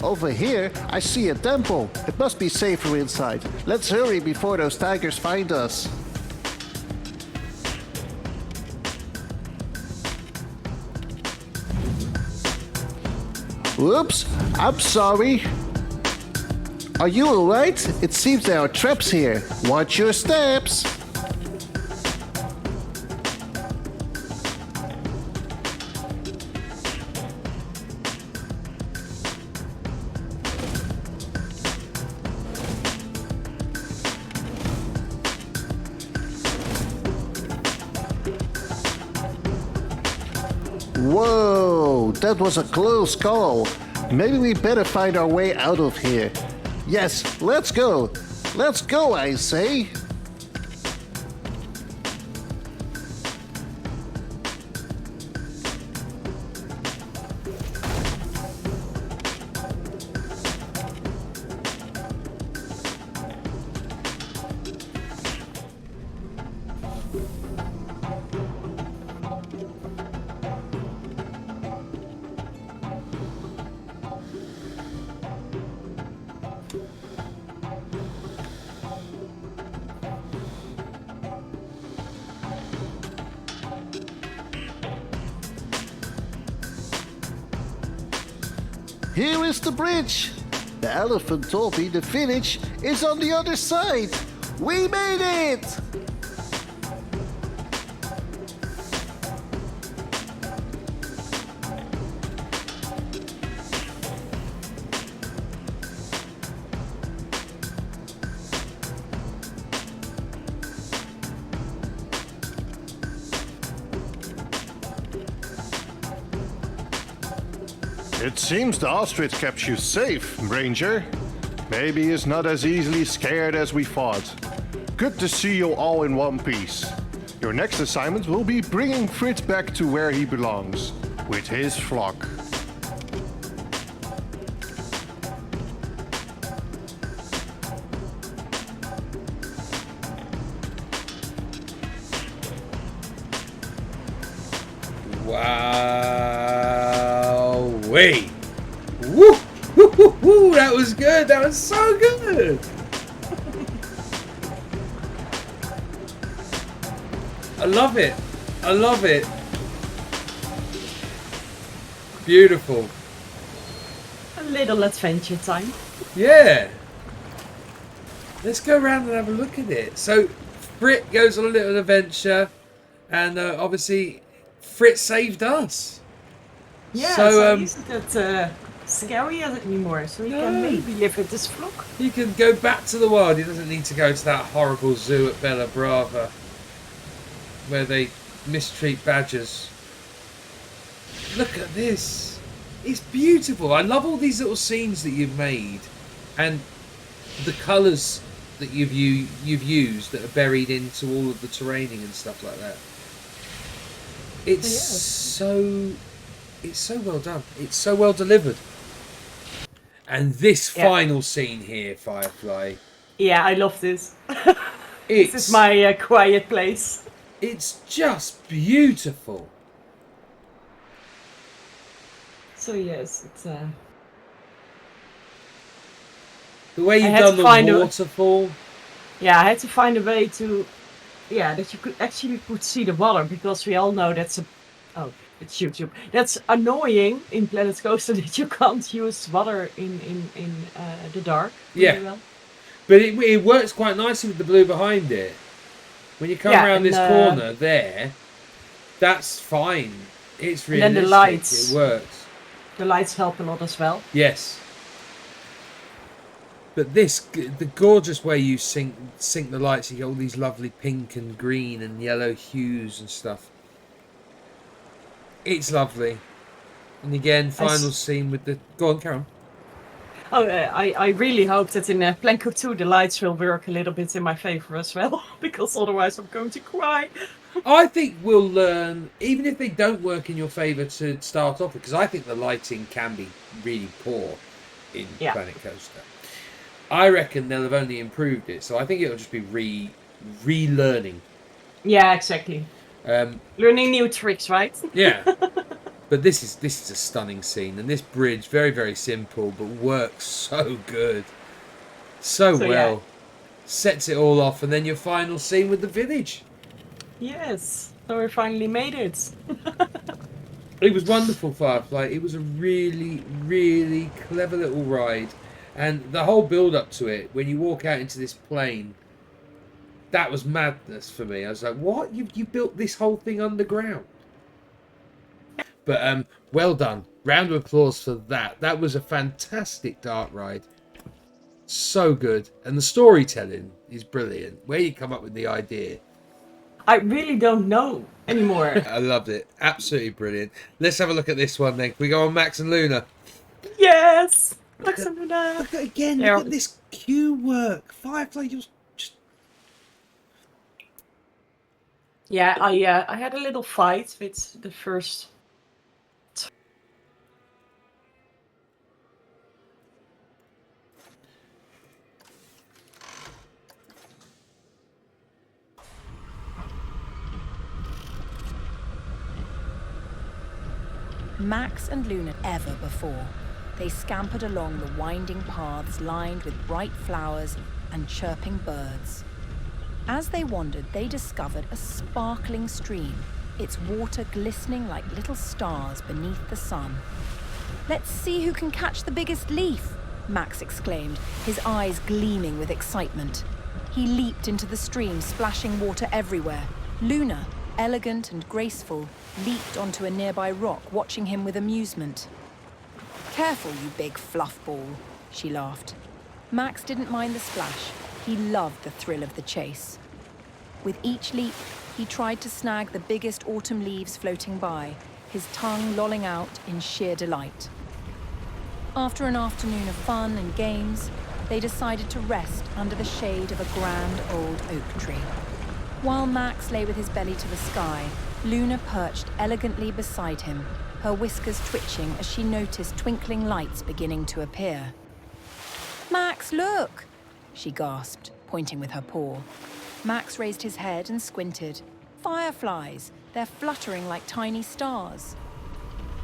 Over here, I see a temple. It must be safer inside. Let's hurry before those tigers find us. Whoops, I'm sorry. Are you alright? It seems there are traps here. Watch your steps. Whoa, that was a close call. Maybe we better find our way out of here. Yes, let's go. Let's go, I say. Here is the bridge. The elephant told me the village is on the other side. We made it! It seems the ostrich kept you safe, Ranger. Maybe he's not as easily scared as we thought. Good to see you all in one piece. Your next assignment will be bringing Fritz back to where he belongs, with his flock. Wowee! Woo! Woo! Woo! Woo! That was good. That was so good. I love it. I love it. Beautiful. A little adventure time. Yeah. Let's go around and have a look at it. So, Frit goes on a little adventure, and obviously, Frit saved us. Yeah, So, so isn't that scary anymore? So he can maybe live with this flock. He can go back to the wild. He doesn't need to go to that horrible zoo at Bella Brava, where they mistreat badgers. Look at this. It's beautiful. I love all these little scenes that you've made, and the colours that you've used that are buried into all of the terraining and stuff like that. It's so well done. It's so well delivered. And this final scene here, Firefly. Yeah, I love this. This is my quiet place. It's just beautiful. So yes, it's the way you've done the waterfall. Yeah, I had to find a way to, that you could see the water, because we all know that's it's YouTube. That's annoying in Planet Coaster that you can't use water in the dark. Yeah, well. But it works quite nicely with the blue behind it. When you come around this corner there, that's fine. It's realistic. And then the lights. It works. The lights help a lot as well. Yes. But the gorgeous way you sync the lights, you get all these lovely pink and green and yellow hues and stuff. It's lovely. And again, final scene with the... Go on, Karen. Oh, I really hope that in Planko 2 the lights will work a little bit in my favor as well, because otherwise I'm going to cry. I think we'll learn, even if they don't work in your favour to start off with, because I think the lighting can be really poor in Planet Coaster. I reckon they'll have only improved it, so I think it'll just be relearning. Yeah, exactly. Learning new tricks, right? Yeah. But this is a stunning scene, and this bridge, very, very simple, but works so good. So well. Yeah. Sets it all off, and then your final scene with the village. Yes. So we finally made it. It was wonderful, Firefly. It was a really, really clever little ride. And the whole build-up to it, when you walk out into this plane, that was madness for me. I was like, what? You built this whole thing underground? But well done. Round of applause for that. That was a fantastic dark ride. So good. And the storytelling is brilliant. Where you come up with the idea. I really don't know anymore. I loved it. Absolutely brilliant. Let's have a look at this one then. Can we go on Max and Luna? Yes! Max and Luna. Look at again. Look at this queue work. Firefly, you just... Yeah, I had a little fight with the first... Max and Luna ever before. They scampered along the winding paths lined with bright flowers and chirping birds. As they wandered, they discovered a sparkling stream, its water glistening like little stars beneath the sun. "Let's see who can catch the biggest leaf," Max exclaimed, his eyes gleaming with excitement. He leaped into the stream, splashing water everywhere. Luna, elegant and graceful, leaped onto a nearby rock, watching him with amusement. "Careful, you big fluff ball," she laughed. Max didn't mind the splash. He loved the thrill of the chase. With each leap, he tried to snag the biggest autumn leaves floating by, his tongue lolling out in sheer delight. After an afternoon of fun and games, they decided to rest under the shade of a grand old oak tree. While Max lay with his belly to the sky, Luna perched elegantly beside him, her whiskers twitching as she noticed twinkling lights beginning to appear. "Max, look!" she gasped, pointing with her paw. Max raised his head and squinted. "Fireflies! They're fluttering like tiny stars."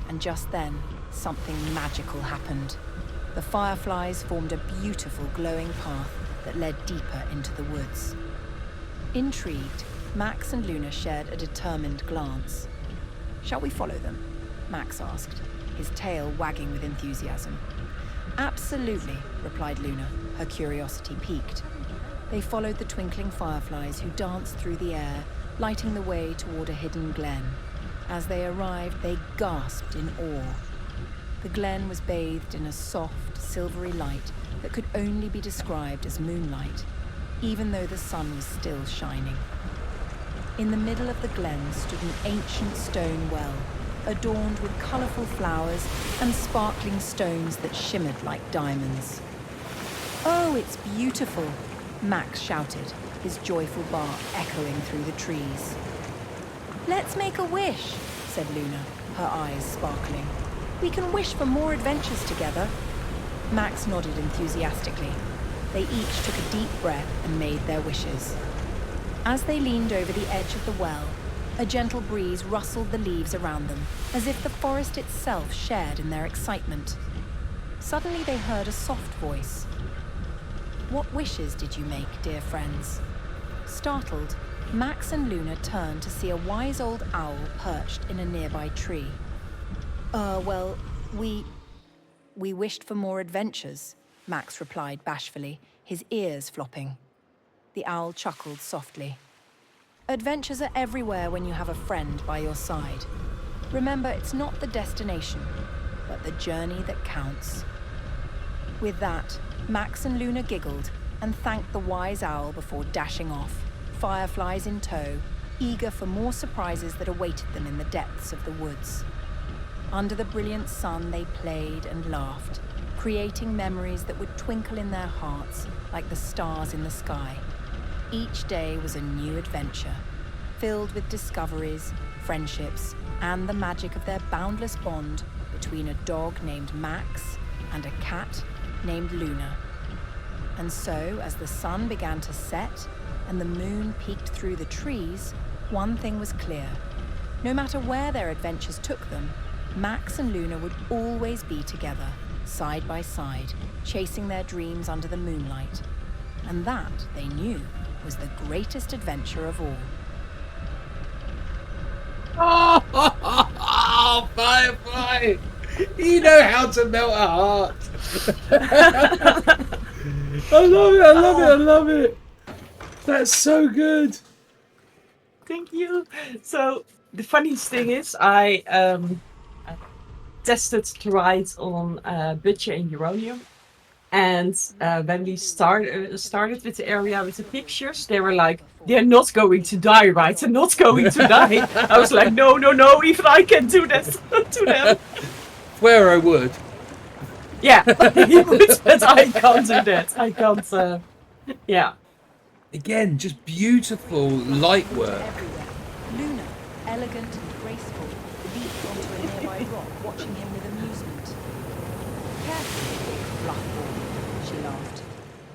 And just then, something magical happened. The fireflies formed a beautiful glowing path that led deeper into the woods. Intrigued, Max and Luna shared a determined glance. "Shall we follow them?" Max asked, his tail wagging with enthusiasm. "Absolutely," replied Luna, her curiosity piqued. They followed the twinkling fireflies who danced through the air, lighting the way toward a hidden glen. As they arrived, they gasped in awe. The glen was bathed in a soft, silvery light that could only be described as moonlight, even though the sun was still shining. In the middle of the glen stood an ancient stone well, adorned with colorful flowers and sparkling stones that shimmered like diamonds. "Oh, it's beautiful!" Max shouted, his joyful bark echoing through the trees. "Let's make a wish," said Luna, her eyes sparkling. "We can wish for more adventures together." Max nodded enthusiastically. They each took a deep breath and made their wishes. As they leaned over the edge of the well, a gentle breeze rustled the leaves around them, as if the forest itself shared in their excitement. Suddenly they heard a soft voice. "What wishes did you make, dear friends?" Startled, Max and Luna turned to see a wise old owl perched in a nearby tree. Well, we wished for more adventures," Max replied bashfully, his ears flopping. The owl chuckled softly. "Adventures are everywhere when you have a friend by your side. Remember, it's not the destination, but the journey that counts." With that, Max and Luna giggled and thanked the wise owl before dashing off, fireflies in tow, eager for more surprises that awaited them in the depths of the woods. Under the brilliant sun, they played and laughed, creating memories that would twinkle in their hearts like the stars in the sky. Each day was a new adventure, filled with discoveries, friendships, and the magic of their boundless bond between a dog named Max and a cat named Luna. And so, as the sun began to set and the moon peeked through the trees, one thing was clear. No matter where their adventures took them, Max and Luna would always be together, side by side, chasing their dreams under the moonlight. And that, they knew, was the greatest adventure of all. Oh, Firefly! You know how to melt a heart. I love it, I love it, I love it. That's so good. Thank you. So the funniest thing is, I tested to write on Butcher and Uranium, and when we started with the area with the pictures, they were like, "They're not going to die, right? They're not going to die." I was like, "No, no, no! Even I can do that to them." Where I would. Yeah, you would, but I can't do that. I can't. Yeah. Again, just beautiful light work. Everywhere. Luna, elegant and graceful, leaped onto a nearby rock, watching him with amusement. Careful, big fluffball, she laughed.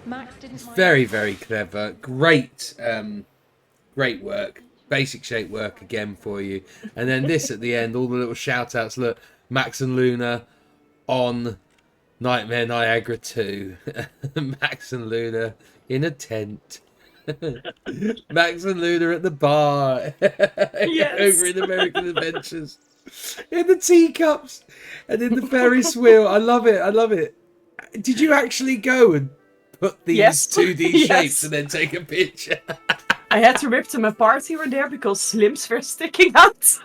Max didn't mind. Very, very clever. Great, great work. Basic shape work again for you. And then this at the end, all the little shout outs. Look, Max and Luna on Nightmare Niagara 2. Max and Luna in a tent. Max and Luna at the bar. Yes. Over in American Adventures. In the teacups and in the Ferris wheel. I love it. I love it. Did you actually go and put these Yes. 2D Yes. shapes and then take a picture? I had to rip them apart here and there because slims were sticking out.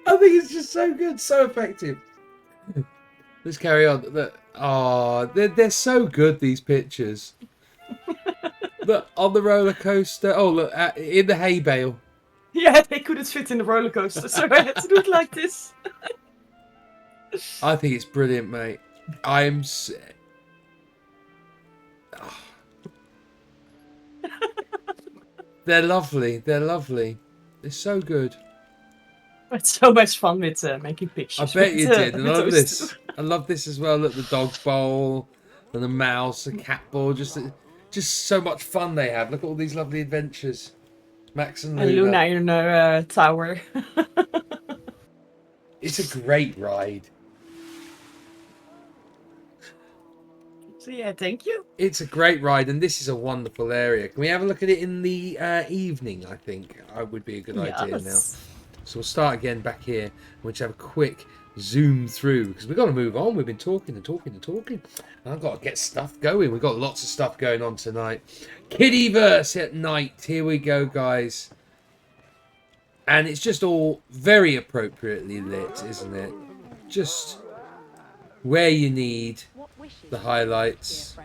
I think it's just so good, so effective. Let's carry on. They're so good, these pictures. Look, on the roller coaster. Oh, look, in the hay bale. Yeah, they couldn't fit in the roller coaster, so I had to do it like this. I think it's brilliant, mate. They're lovely. They're lovely. They're so good. It's so much fun with making pictures. I bet you did. And with I love those this. two. I love this as well. Look, the dog bowl and the mouse, the cat ball. Just so much fun they have. Look at all these lovely adventures. Max and Luna. And Luna in her tower. It's a great ride. So yeah, thank you. It's a great ride, and this is a wonderful area. Can we have a look at it in the evening? I think would be a good idea now. So we'll start again back here. We'll just have a quick zoom through because we've got to move on. We've been talking and talking and talking. And I've got to get stuff going. We've got lots of stuff going on tonight. Kiddieeverse at night. Here we go, guys. And it's just all very appropriately lit, isn't it? Just where you need the highlights.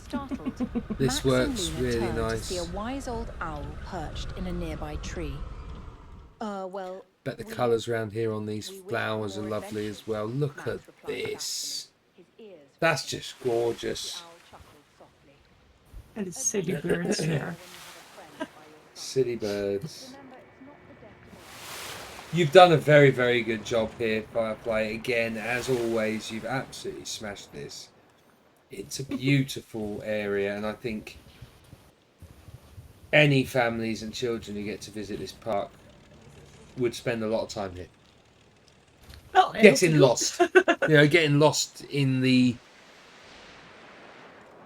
Startled, This Max works and Luna really turned nice. to see a wise old owl perched in a nearby tree. Well, Bet the colours around here on these flowers are lovely as well. Look at this. That's just gorgeous. And it's silly birds there. Silly birds. You've done a very, very good job here, Firefly. Again, as always, you've absolutely smashed this. It's a beautiful area, and I think any families and children who get to visit this park would spend a lot of time here. Well, I Getting hope lost. Getting lost in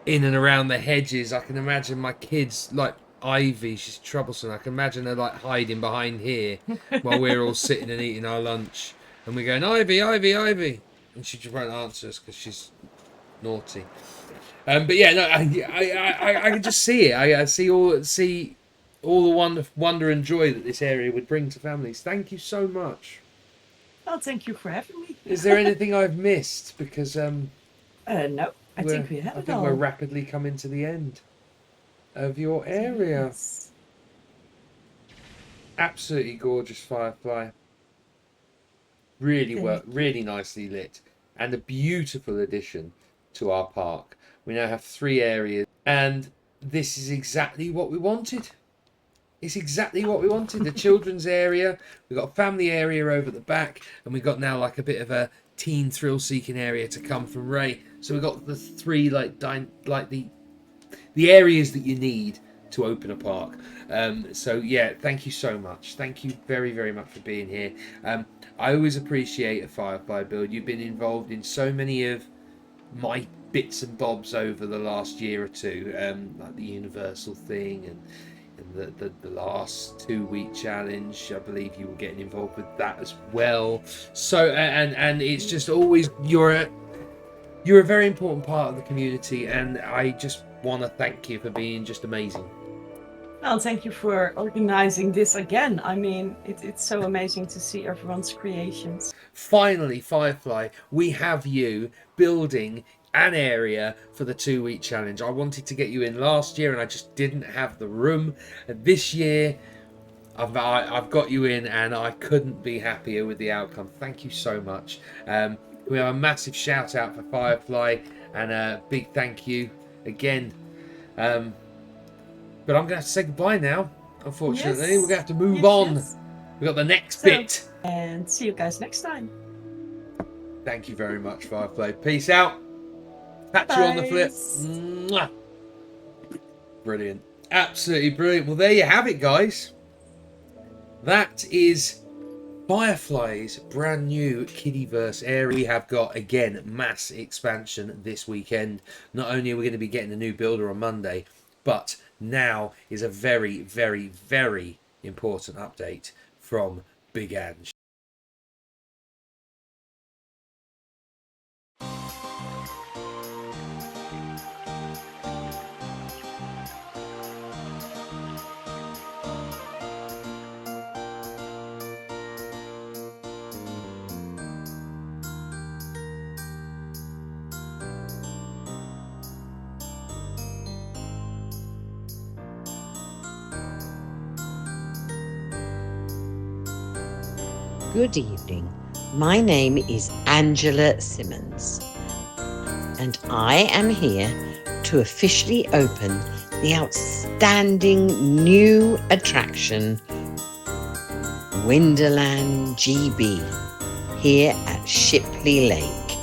and around the hedges. I can imagine my kids, like Ivy, she's troublesome. I can imagine her like hiding behind here while we're all sitting and eating our lunch. And we're going, Ivy, Ivy, Ivy. And she just won't answer us because she's naughty. But yeah, no, I can just see it. I see all the wonder and joy that this area would bring to families. Thank you so much. Well, thank you for having me. Is there anything I've missed? Because No, I think we have I it think all. we're rapidly coming to the end of your area. Yes. Absolutely gorgeous Firefly. Really Thank really nicely lit. and a beautiful addition to our park. We now have 3 areas, and this is exactly what we wanted. It's exactly what we wanted. The children's area, we've got a family area over at the back, and we've got now like a bit of a teen thrill-seeking area to come from Ray. So we've got the 3 the areas that you need to open a park. So yeah, thank you so much. Thank you very, very much for being here. I always appreciate a Firefly build. You've been involved in so many of my bits and bobs over the last year or two, like the Universal thing and the last 2-week challenge. I believe you were getting involved with that as well. So and it's just always you're a very important part of the community, and I just want to thank you for being just amazing. Well, thank you for organizing this again. I mean, it's so amazing to see everyone's creations. Finally, Firefly, we have you building an area for the 2-week challenge. I wanted to get you in last year and I just didn't have the room. And this year I've got you in, and I couldn't be happier with the outcome. Thank you so much. We have a massive shout out for Firefly and a big thank you again. But I'm going to have to say goodbye now, unfortunately. Yes. We're going to have to move on. Yes. We've got the next bit. And see you guys next time. Thank you very much, Firefly. Peace out. Catch you on the flip. Bye. Mwah. Brilliant. Absolutely brilliant. Well, there you have it, guys. That is Firefly's brand new Kiddieeverse area. We have got, again, mass expansion this weekend. Not only are we going to be getting a new builder on Monday, but now is a very, very, very important update from Big Ange. Good evening. My name is Angela Simmons, and I am here to officially open the outstanding new attraction, Winderland GB, here at Shipley Lake.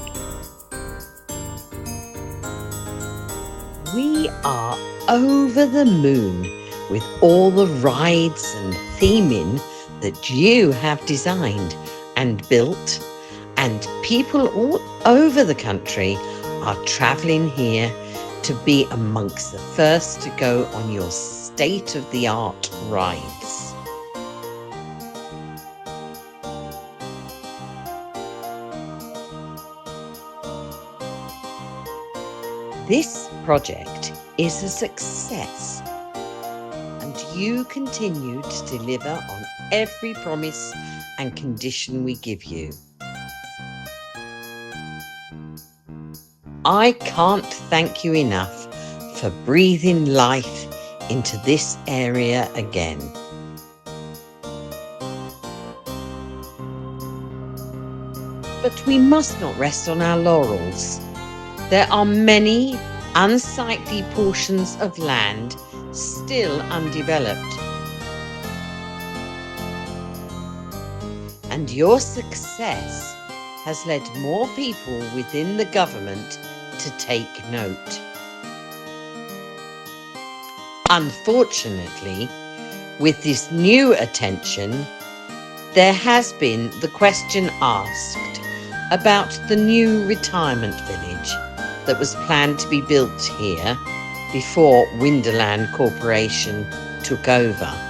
We are over the moon with all the rides and theming that you have designed and built, and people all over the country are travelling here to be amongst the first to go on your state-of-the-art rides. This project is a success, and you continue to deliver on every promise and condition we give you. I can't thank you enough for breathing life into this area again. But we must not rest on our laurels. There are many unsightly portions of land still undeveloped. And your success has led more people within the government to take note. Unfortunately, with this new attention, there has been the question asked about the new retirement village that was planned to be built here before Winderland Corporation took over.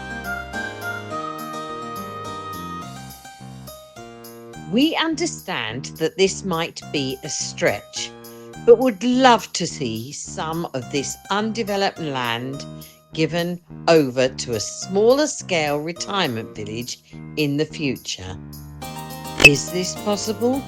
We understand that this might be a stretch, but would love to see some of this undeveloped land given over to a smaller scale retirement village in the future. Is this possible?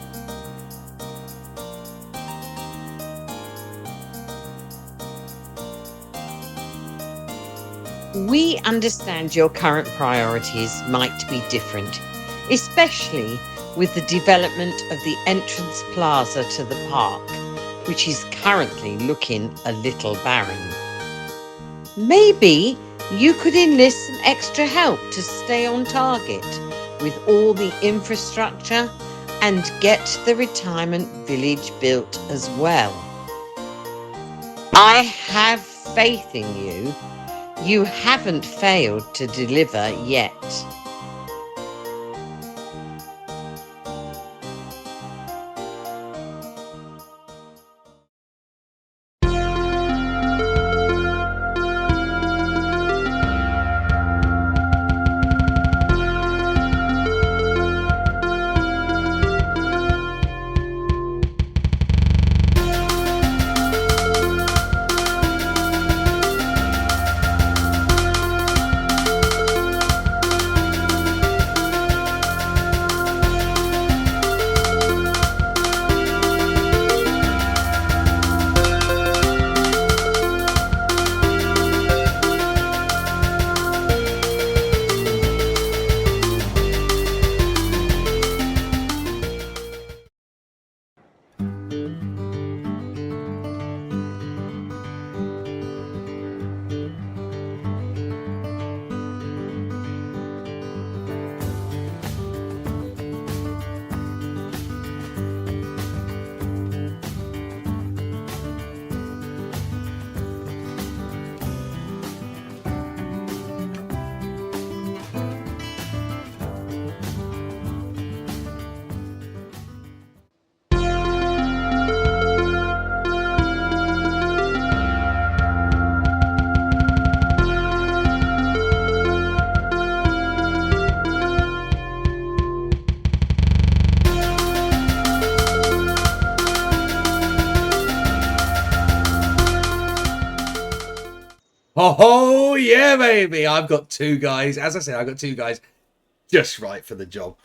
We understand your current priorities might be different, especially with the development of the entrance plaza to the park, which is currently looking a little barren. Maybe you could enlist some extra help to stay on target with all the infrastructure and get the retirement village built as well. I have faith in you. You haven't failed to deliver yet. Oh, yeah, baby. I've got 2 guys. As I said, I've got 2 guys just right for the job.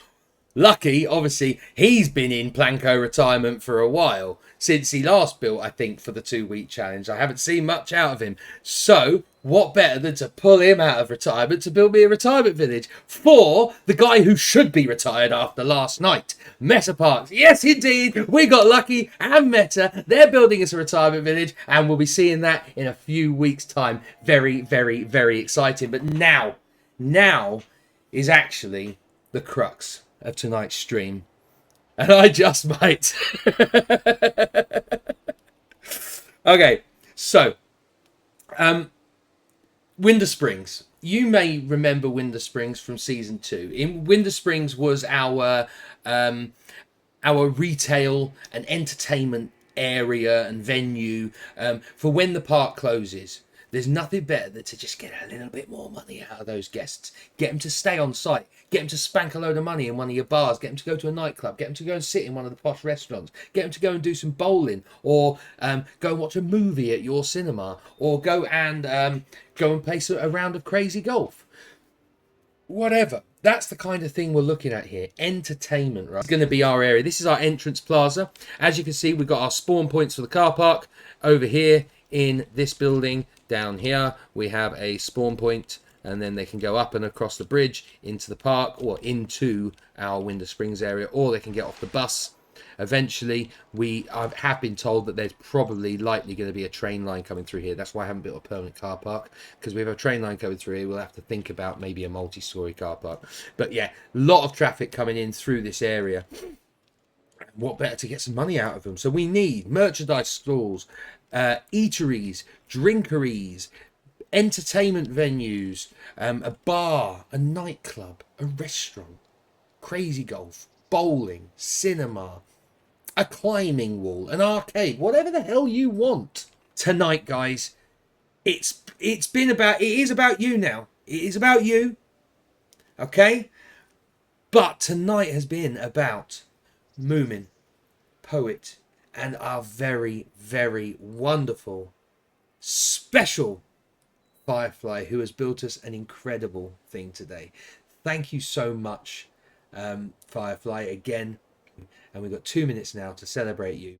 Lucky, obviously, he's been in Planko retirement for a while. Since he last built, I think, for the 2-week challenge. I haven't seen much out of him. So, what better than to pull him out of retirement to build me a retirement village for the guy who should be retired after last night. Meta Parks. Yes, indeed. We got Lucky and Meta. They're building us a retirement village, and we'll be seeing that in a few weeks' time. Very, very, very exciting. But now is actually the crux of tonight's stream. And I just might. Okay, so Winter Springs. You may remember Winter Springs from season 2. In Winter Springs was our retail and entertainment area and venue for when the park closes. There's nothing better than to just get a little bit more money out of those guests. Get them to stay on site. Get them to spank a load of money in one of your bars. Get them to go to a nightclub. Get them to go and sit in one of the posh restaurants. Get them to go and do some bowling. Or go and watch a movie at your cinema. Or go and play a round of crazy golf. Whatever. That's the kind of thing we're looking at here. Entertainment, right? It's going to be our area. This is our entrance plaza. As you can see, we've got our spawn points for the car park over here in this building. Down here, we have a spawn point, and then they can go up and across the bridge into the park or into our Winter Springs area, or they can get off the bus. Eventually, I have been told that there's probably likely going to be a train line coming through here. That's why I haven't built a permanent car park, because we have a train line coming through here. We'll have to think about maybe a multi-story car park. But yeah, a lot of traffic coming in through this area. What better to get some money out of them? So we need merchandise stalls, eateries, drinkeries, entertainment venues, a bar, a nightclub, a restaurant, crazy golf, bowling, cinema, a climbing wall, an arcade, whatever the hell you want. Tonight, guys, it is about you now. It is about you. Okay? But tonight has been about Moomin, Poet, and our very, very wonderful, special Firefly, who has built us an incredible thing today. Thank you so much, Firefly, again. And we've got 2 minutes now to celebrate you.